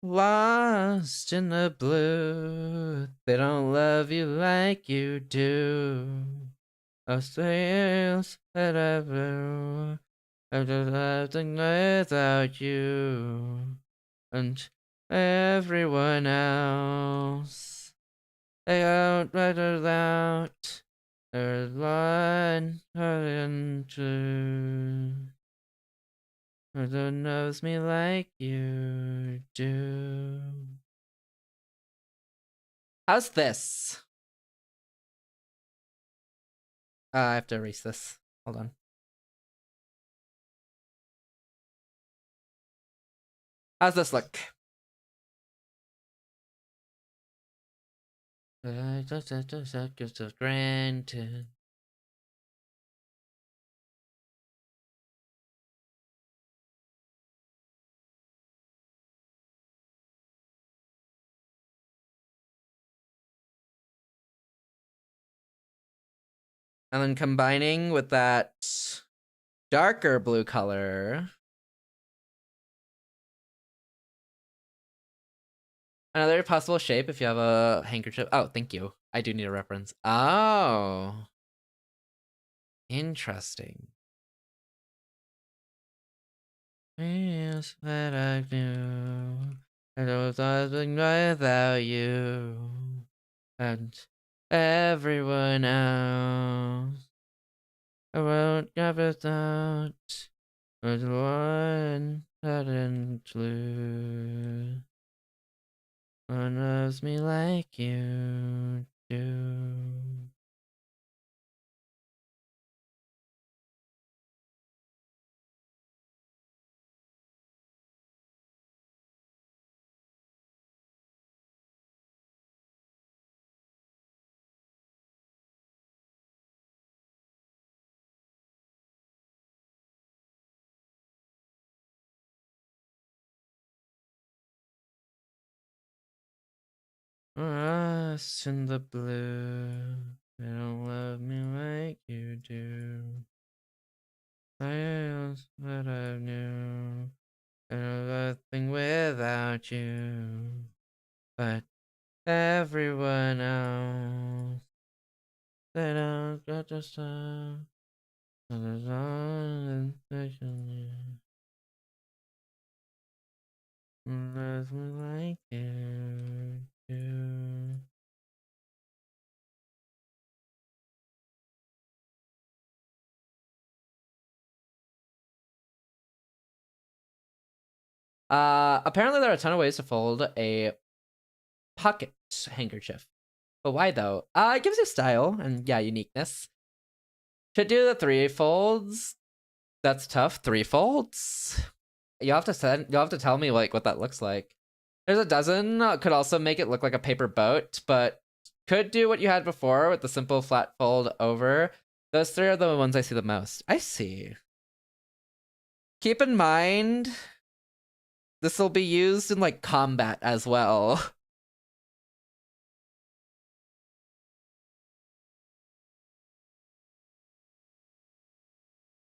Lost in the blue, they don't love you like you do. Oh, sails that ever, I just nothing without you, and everyone else. They don't matter out. There's one and true. No one knows me like you do. How's this? I have to erase this. Hold on. How's this look? I just granted. And then combining with that darker blue color. Another possible shape if you have a handkerchief. Oh, thank you. I do need a reference. Oh. Interesting. Yes, that I knew. And I was nothing without you. And everyone else. I won't have a thought. But one hadn't clue. One loves me like you do. Lost in the blue. They don't love me like you do. Miles that I knew. And nothing without you. But everyone else. They don't got the sun. And there's on and loves me like you do. Apparently there are a ton of ways to fold a pocket handkerchief. But why though? It gives you style and yeah, uniqueness. To do the 3 folds, that's tough. 3 folds. You'll have to tell me like what that looks like. There's a dozen. Could also make it look like a paper boat, but could do what you had before with the simple flat fold over. Those 3 are the ones I see the most. I see. Keep in mind, this will be used in like combat as well.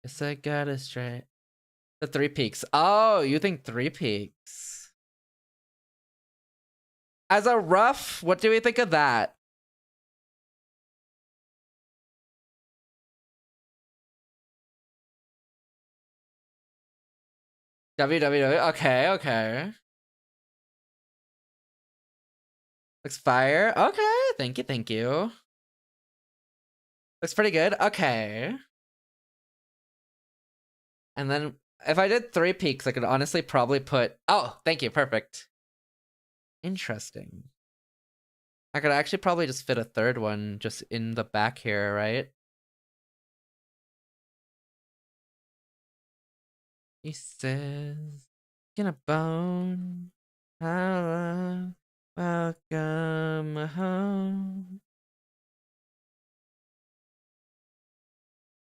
Yes, I got it straight. The 3 peaks. Oh, you think 3 peaks? As a rough, what do we think of that? www. Okay, okay. Looks fire. Okay, thank you, thank you. Looks pretty good. Okay. And then if I did 3 peaks, I could honestly probably put... Oh, thank you. Perfect. Interesting. I could actually probably just fit a 3rd one just in the back here, right? He says, "Get a bone. Hello. Welcome home."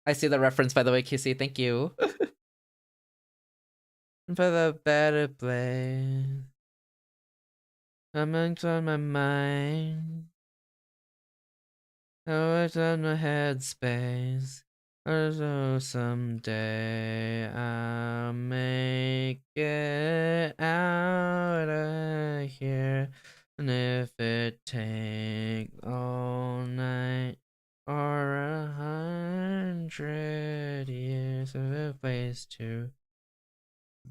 I see the reference, by the way, QC. Thank you. For the better place. Something's on my mind. Oh, it's on my headspace. So someday I'll make it out of here. And if it takes all night or 100 years of a place to,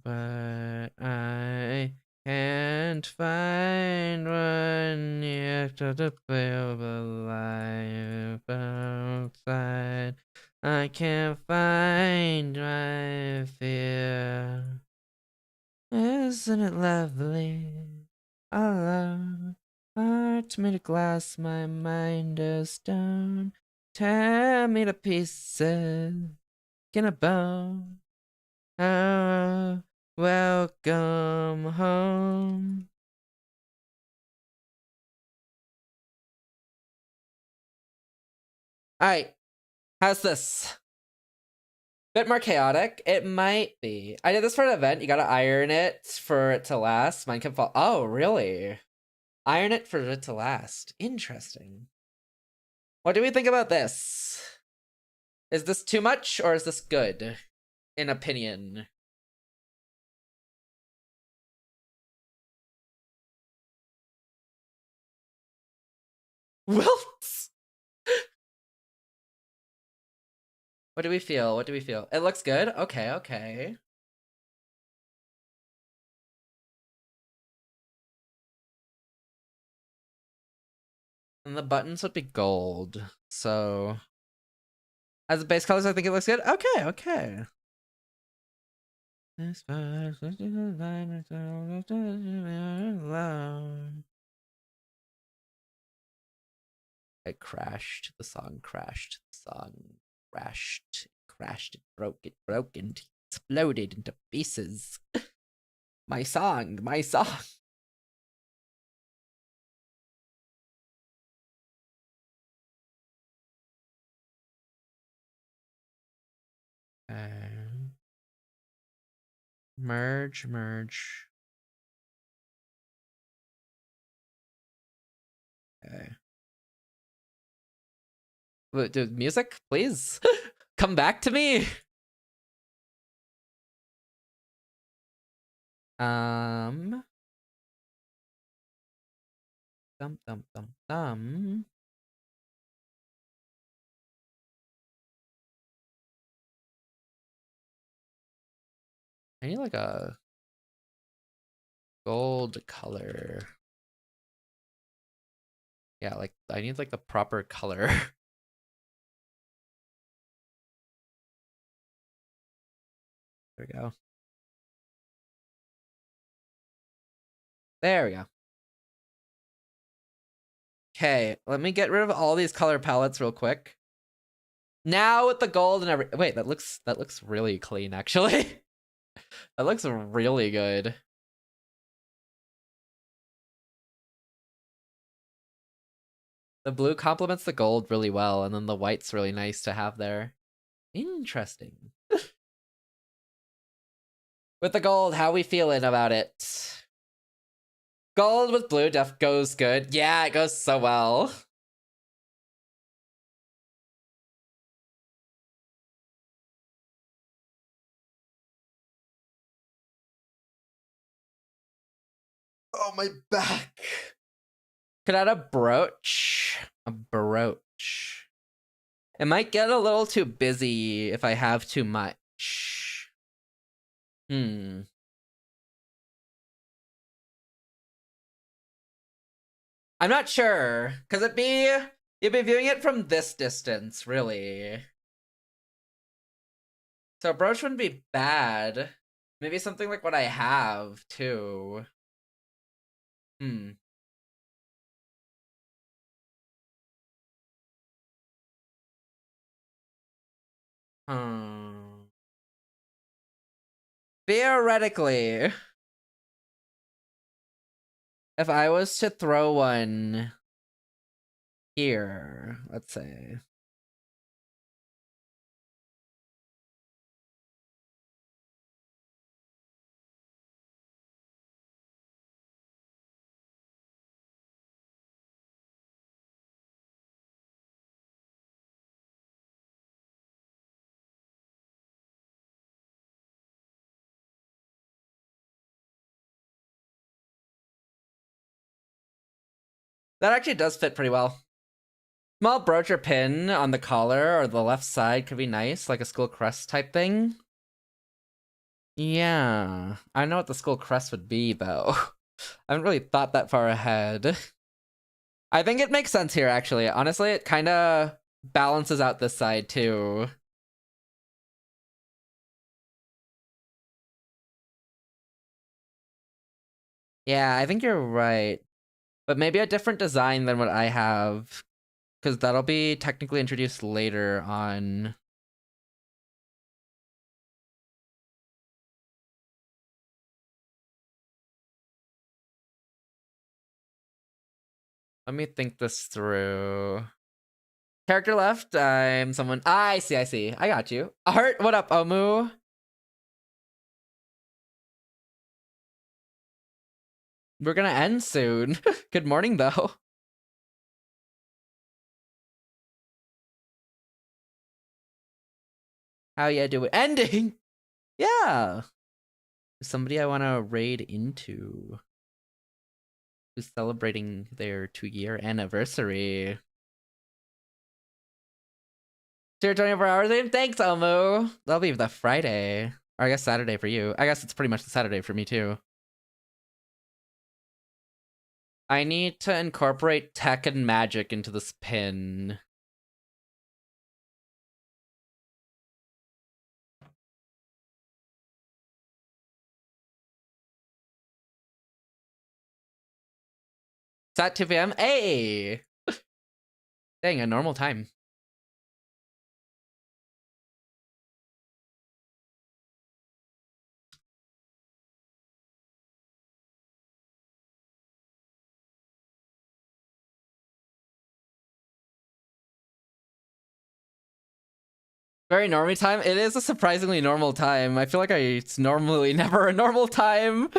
but I can't find one yet to build a life outside. I can't find my fear. Isn't it lovely? I love heart made of glass, my mind of stone. Tear me to pieces, in a bone. Oh, welcome home. Alright, how's this? Bit more chaotic. It might be. I did this for an event. You gotta iron it for it to last. Mine can fall. Oh, really? Iron it for it to last. Interesting. What do we think about this? Is this too much or is this good? In opinion. Wilts! What do we feel? What do we feel? It looks good? Okay, okay. And the buttons would be gold. So as a base colors, I think it looks good. Okay, okay. It crashed. The song crashed. The song crashed. Crashed. It broke, and exploded into pieces. My song, my song. Merge. Okay. Dude, music, please. Come back to me. Dum dum dum dum. I need like a gold color. Yeah, like I need like the proper color. There we go. There we go. Okay, let me get rid of all these color palettes real quick. Now with the gold and every wait, that looks really clean actually. That looks really good. The blue complements the gold really well, and then the white's really nice to have there. Interesting. With the gold, how we feeling about it? Gold with blue def goes good. Yeah, it goes so well. Oh, my back. Could add a brooch. A brooch. It might get a little too busy if I have too much. I'm not sure. Cause you'd be viewing it from this distance, really. So a brooch wouldn't be bad. Maybe something like what I have, too. Theoretically, if I was to throw one here, let's say. That actually does fit pretty well. Small brooch or pin on the collar or the left side could be nice, like a school crest type thing. Yeah, I know what the school crest would be, though. I haven't really thought that far ahead. I think it makes sense here, actually. Honestly, it kind of balances out this side, too. Yeah, I think you're right. But maybe a different design than what I have, because that'll be technically introduced later on. Let me think this through. Character left, I'm someone. I see, I see. I got you. Art, what up, Omu? We're gonna end soon. Good morning, though. How ya doing? Ending! Yeah. Somebody I want to raid into. Who's celebrating their 2-year anniversary. 24 hours in? Thanks, Elmo. That'll be the Friday. Or I guess Saturday for you. I guess it's pretty much the Saturday for me, too. I need to incorporate tech and magic into this pin. It's at 2 p.m. Hey! Dang, a normal time. Very normie time? It is a surprisingly normal time. I feel like it's normally never a normal time.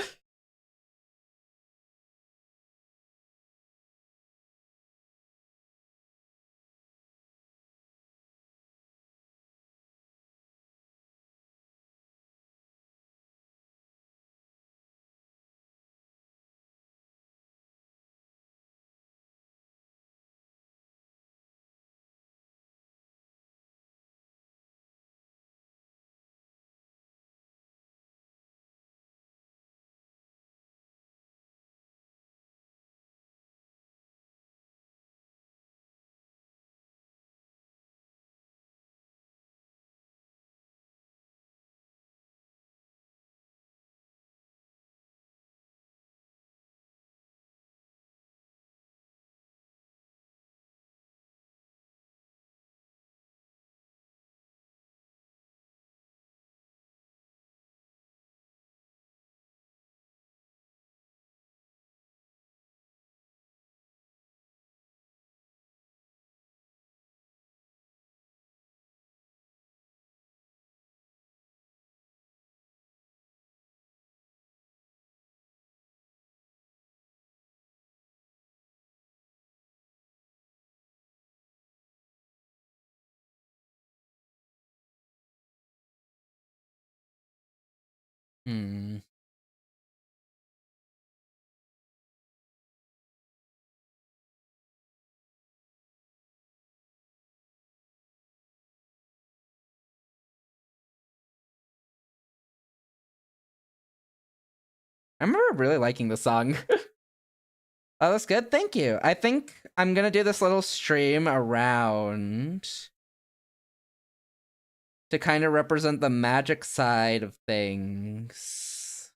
Hmm. I remember really liking the song. Oh, that's good. Thank you. I think I'm gonna do this little stream around to kind of represent the magic side of things.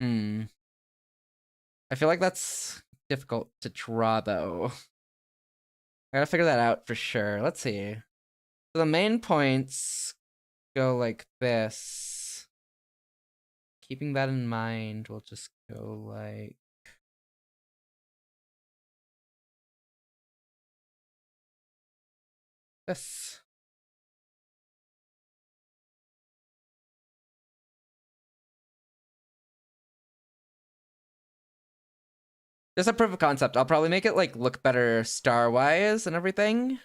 Hmm. I feel like that's difficult to draw, though. I gotta figure that out for sure. Let's see. So the main points go like this. Keeping that in mind, we'll just go like this. Just a proof of concept. I'll probably make it like look better star-wise and everything.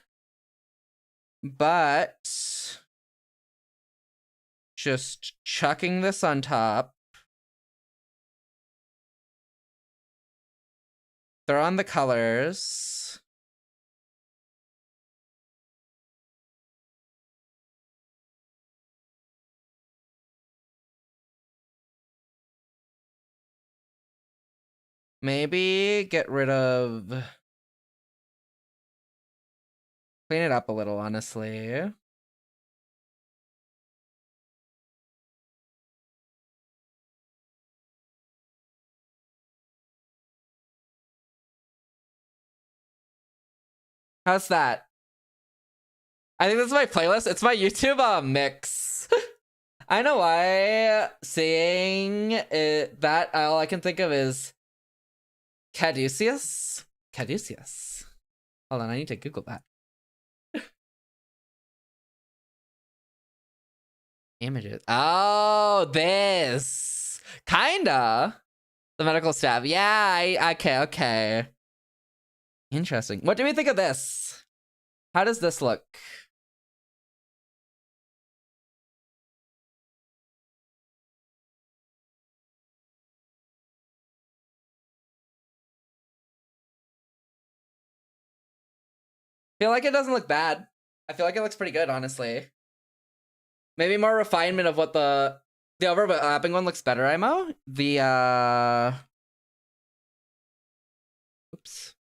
But just chucking this on top. Throw on the colors. Maybe get rid of... Clean it up a little, honestly. How's that? I think this is my playlist. It's my YouTube mix. I know why saying it, that all I can think of is Caduceus. Caduceus. Hold on, I need to Google that. Images. Oh, this. Kinda. The medical staff. Yeah, okay. Interesting. What do we think of this? How does this look? Feel like it doesn't look bad. I feel like it looks pretty good, honestly. Maybe more refinement of what the overlapping one looks better, Imo. The oops.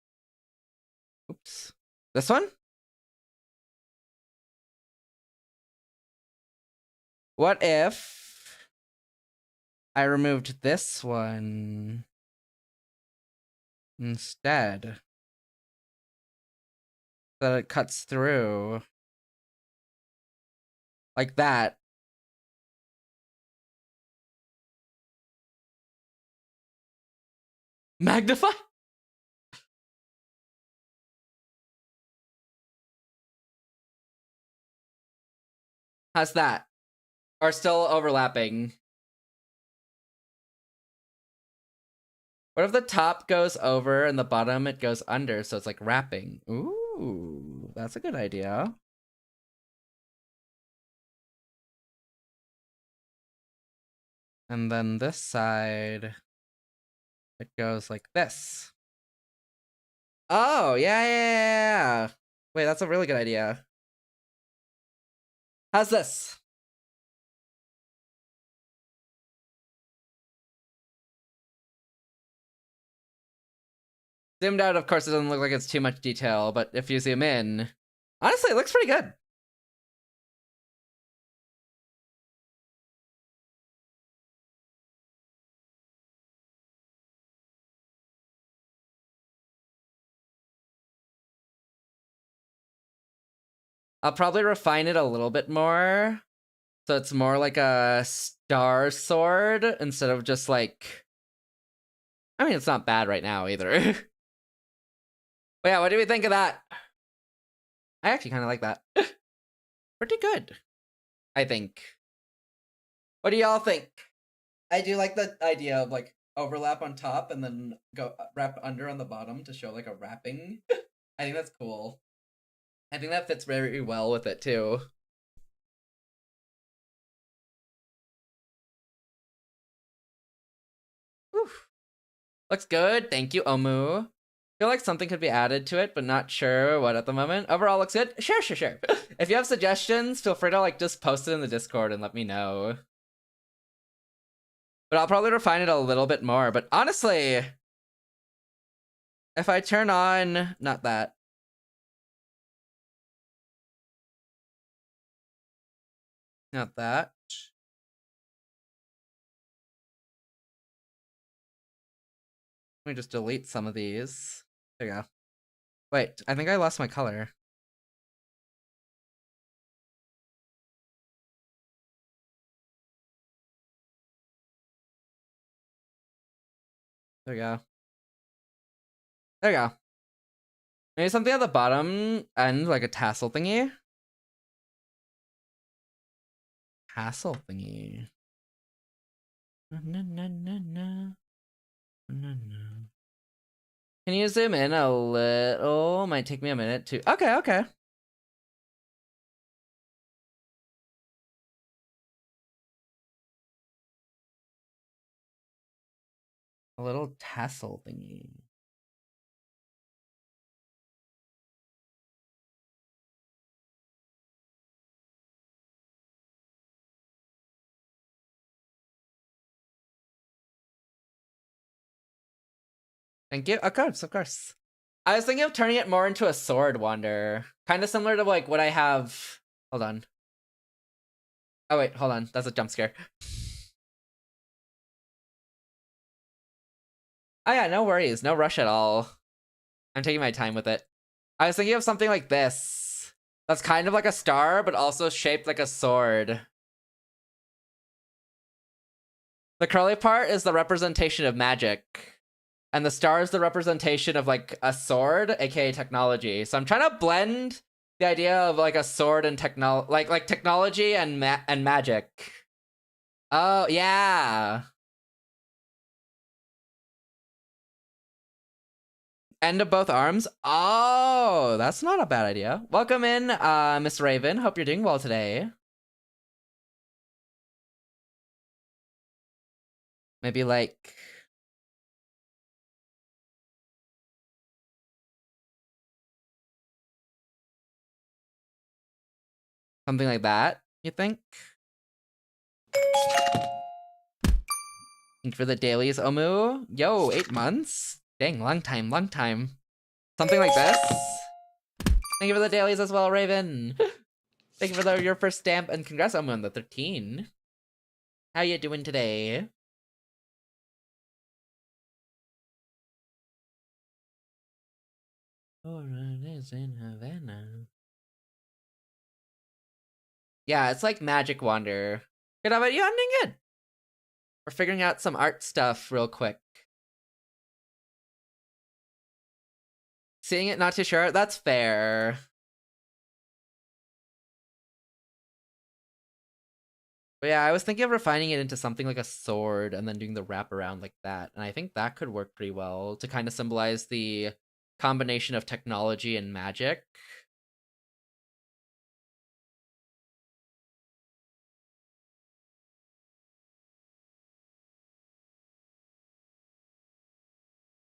This one? What if I removed this one instead? So that it cuts through. Like that. Magnify? How's that? Are still overlapping. What if the top goes over and the bottom it goes under, so it's like wrapping? Ooh, that's a good idea. And then this side, it goes like this. Oh, yeah. Wait, that's a really good idea. How's this? Zoomed out, of course, it doesn't look like it's too much detail, but if you zoom in, honestly, it looks pretty good. I'll probably refine it a little bit more, so it's more like a star sword instead of just like... I mean, it's not bad right now either. But yeah, what do we think of that? I actually kind of like that. Pretty good, I think. What do y'all think? I do like the idea of like overlap on top and then go wrap under on the bottom to show like a wrapping. I think that's cool. I think that fits very well with it too. Whew. Looks good. Thank you, Omu. Feel like something could be added to it, but not sure what at the moment. Overall looks good. Sure. If you have suggestions, feel free to like just post it in the Discord and let me know. But I'll probably refine it a little bit more. But honestly, if I turn on, not that. Not that. Let me just delete some of these. There you go. Wait, I think I lost my color. There we go. There we go. Maybe something at the bottom end, like a tassel thingy. Tassel thingy. Can you zoom in a little? Might take me a minute to... Okay. little tassel thingy. Thank you. Of course. I was thinking of turning it more into a sword wander. Kind of similar to like what I have. Hold on. Oh wait, hold on. That's a jump scare. Oh yeah, no worries. No rush at all. I'm taking my time with it. I was thinking of something like this. That's kind of like a star, but also shaped like a sword. The curly part is the representation of magic. And the star is the representation of like a sword, aka technology. So I'm trying to blend the idea of like a sword and like technology and magic. Oh yeah. End of both arms. Oh, that's not a bad idea. Welcome in, Miss Raven. Hope you're doing well today. Maybe like something like that, you think? Thank you for the dailies, Omu. Yo, 8 months? Dang, long time. Something like this. Thank you for the dailies as well, Raven. Thank you for your first stamp, and congrats, Omu, on the 13. How you doing today? Oh, it is in Havana. Yeah, it's like Magic Wander. Good, how about you? I'm doing good. We're figuring out some art stuff real quick. Seeing it, not too sure. That's fair. But yeah, I was thinking of refining it into something like a sword and then doing the wraparound like that. And I think that could work pretty well to kind of symbolize the combination of technology and magic.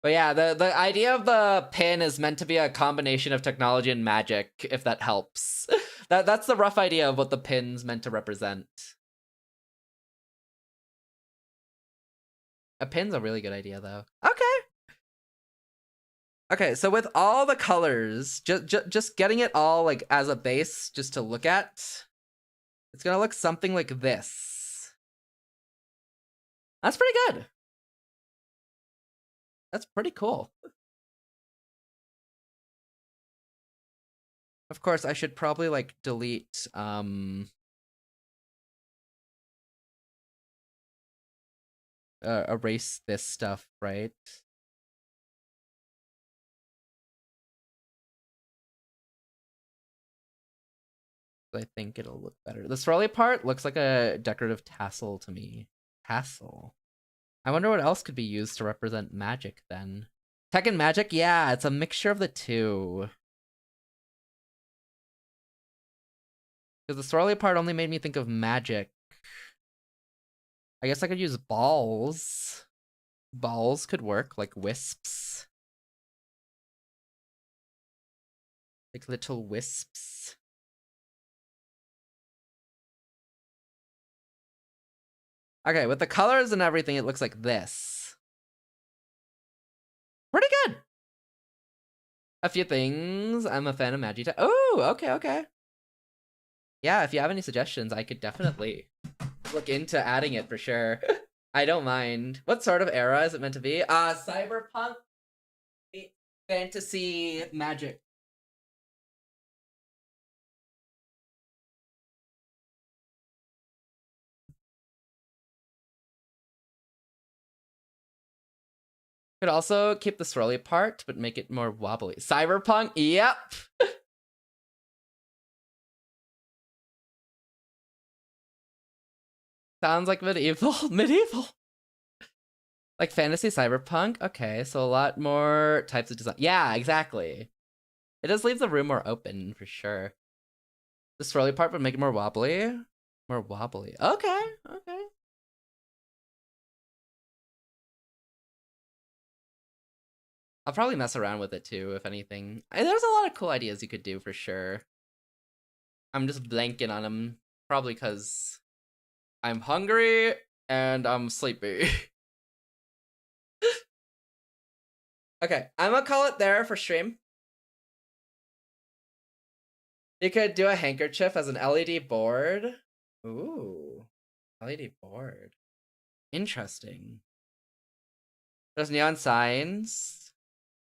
But yeah, the idea of the pin is meant to be a combination of technology and magic, if that helps. That's the rough idea of what the pin's meant to represent. A pin's a really good idea, though. Okay, so with all the colors, just getting it all like as a base just to look at, it's gonna look something like this. That's pretty good. That's pretty cool. Of course, I should probably like delete erase this stuff, right? I think it'll look better. The swirly part looks like a decorative tassel to me. Tassel. I wonder what else could be used to represent magic then. Tech and magic? Yeah, it's a mixture of the two. Because the swirly part only made me think of magic. I guess I could use balls. Balls could work, like wisps. Like little wisps. Okay, with the colors and everything, it looks like this. Pretty good! A few things. I'm a fan of Magita. Oh, okay. Yeah, if you have any suggestions, I could definitely look into adding it for sure. I don't mind. What sort of era is it meant to be? Cyberpunk fantasy magic. Could also keep the swirly part, but make it more wobbly. Cyberpunk? Yep! Sounds like medieval. Medieval! Like fantasy cyberpunk? Okay, so a lot more types of design. Yeah, exactly. It does leave the room more open, for sure. The swirly part would make it more wobbly. More wobbly. Okay. I'll probably mess around with it too, if anything. There's a lot of cool ideas you could do for sure. I'm just blanking on them. Probably because I'm hungry and I'm sleepy. Okay, I'm gonna call it there for stream. You could do a handkerchief as an LED board. Ooh, LED board. Interesting. There's neon signs.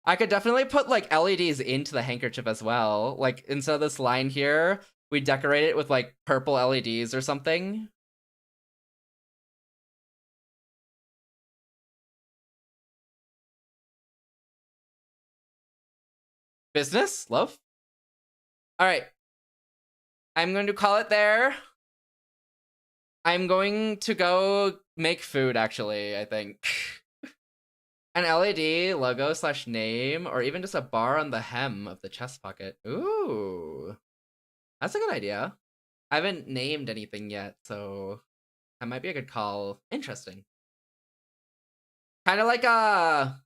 I could definitely put like LEDs into the handkerchief as well. Like instead of this line here, we decorate it with like purple LEDs or something. Business, love. All right. I'm going to call it there. I'm going to go make food, actually, I think. An LED logo / name, or even just a bar on the hem of the chest pocket. Ooh. That's a good idea. I haven't named anything yet, so that might be a good call. Interesting. Kind of like a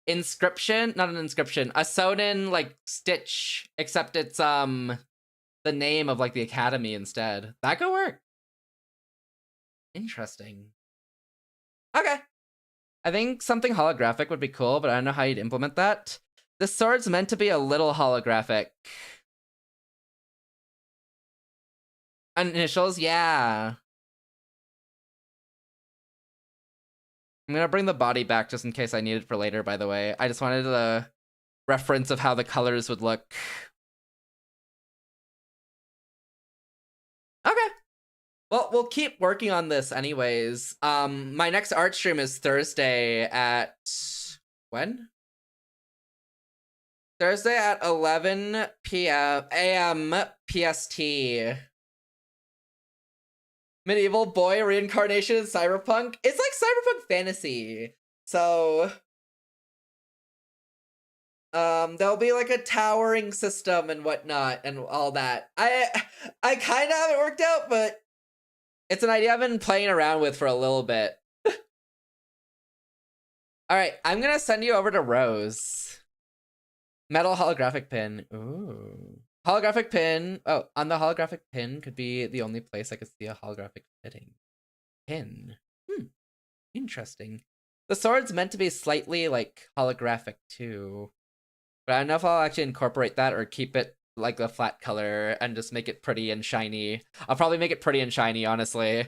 inscription, not an inscription, a sewn-in like stitch, except it's the name of like the academy instead. That could work. Interesting. Okay. I think something holographic would be cool, but I don't know how you'd implement that. The sword's meant to be a little holographic. Initials, yeah. I'm gonna bring the body back just in case I need it for later, by the way. I just wanted the reference of how the colors would look. Okay. Well, we'll keep working on this anyways. My next art stream is Thursday at... when? Thursday at 11 a.m. PST. Medieval boy reincarnation in cyberpunk. It's like cyberpunk fantasy. So there'll be like a towering system and whatnot and all that. I kind of have it worked out, but it's an idea I've been playing around with for a little bit. All right, I'm gonna send you over to Rose. Metal holographic pin. Ooh. Holographic pin. Oh, on the holographic pin could be the only place I could see a holographic fitting. Pin. Interesting. The sword's meant to be slightly, like, holographic, too. But I don't know if I'll actually incorporate that or keep it, like, the flat color and just make it pretty and shiny. I'll probably make it pretty and shiny, honestly.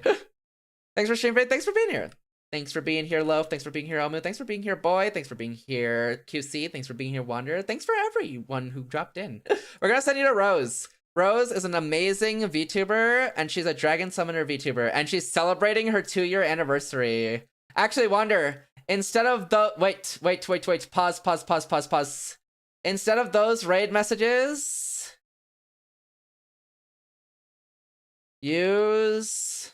Thanks for streaming. Thanks for being here. Thanks for being here, Loaf. Thanks for being here, Omu. Thanks for being here, Boy. Thanks for being here, QC. Thanks for being here, Wander. Thanks for everyone who dropped in. We're gonna send you to Rose. Rose is an amazing VTuber, and she's a Dragon Summoner VTuber, and she's celebrating her 2-year anniversary. Actually, Wander, instead of the... Wait. Pause. Instead of those raid messages... Use...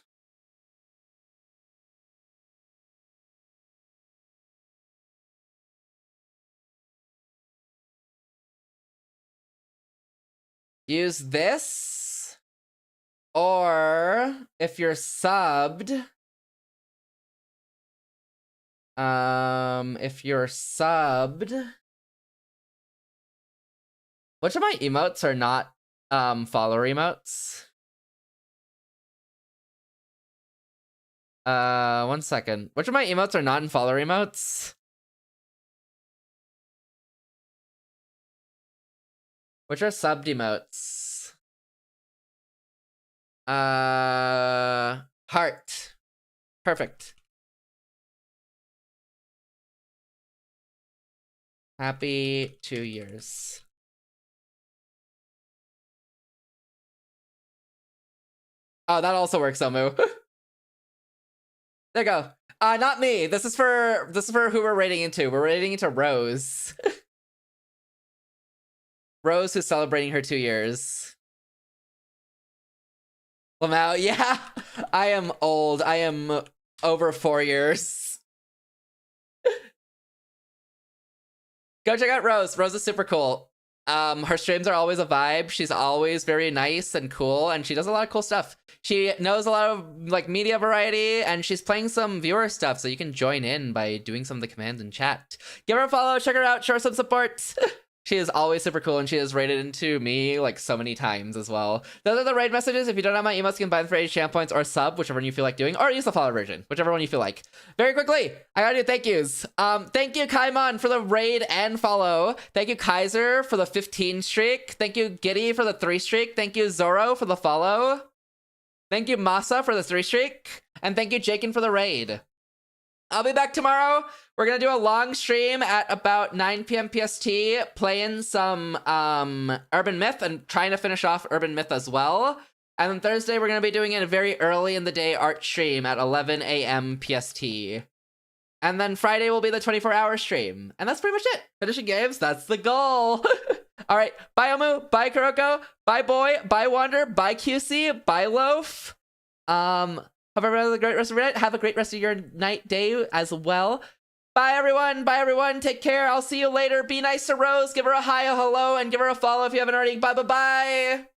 Use this, or if you're subbed, which of my emotes are not follower emotes? 1 second. Which of my emotes are not in follower emotes? Which are subbed emotes? Heart. Perfect. Happy 2 years. Oh, that also works, Omu. There you go. Not me. This is for who we're rating into. We're rating into Rose. Rose, who's celebrating her 2 years. Lamau, yeah. I am old. I am over 4 years. Go check out Rose. Rose is super cool. Her streams are always a vibe. She's always very nice and cool, and she does a lot of cool stuff. She knows a lot of like media variety, and she's playing some viewer stuff, so you can join in by doing some of the commands in chat. Give her a follow, check her out, show her some support. She is always super cool, and she has raided into me like so many times as well. Those are the raid messages. If you don't have my emotes, you can buy them for 80 channel points or sub, whichever one you feel like doing, or use the follow version, whichever one you feel like. Very quickly, I gotta do thank yous. Thank you, Kaimon, for the raid and follow. Thank you, Kaiser, for the 15 streak. Thank you, Giddy, for the 3 streak. Thank you, Zoro, for the follow. Thank you, Masa, for the 3 streak. And thank you, Jakin, for the raid. I'll be back tomorrow. We're gonna do a long stream at about 9 p.m. PST, playing some Urban Myth and trying to finish off Urban Myth as well. And then Thursday, we're gonna be doing it a very early in the day art stream at 11 a.m. PST. And then Friday will be the 24-hour stream. And that's pretty much it. Finishing games, that's the goal. All right, bye Omu, bye Kuroko, bye Boy, bye Wander, bye QC, bye Loaf. Hope everyone has a great rest of your night. Have a great rest of your night, day as well. Bye, everyone. Bye, everyone. Take care. I'll see you later. Be nice to Rose. Give her a hi, a hello, and give her a follow if you haven't already. Bye, bye, bye.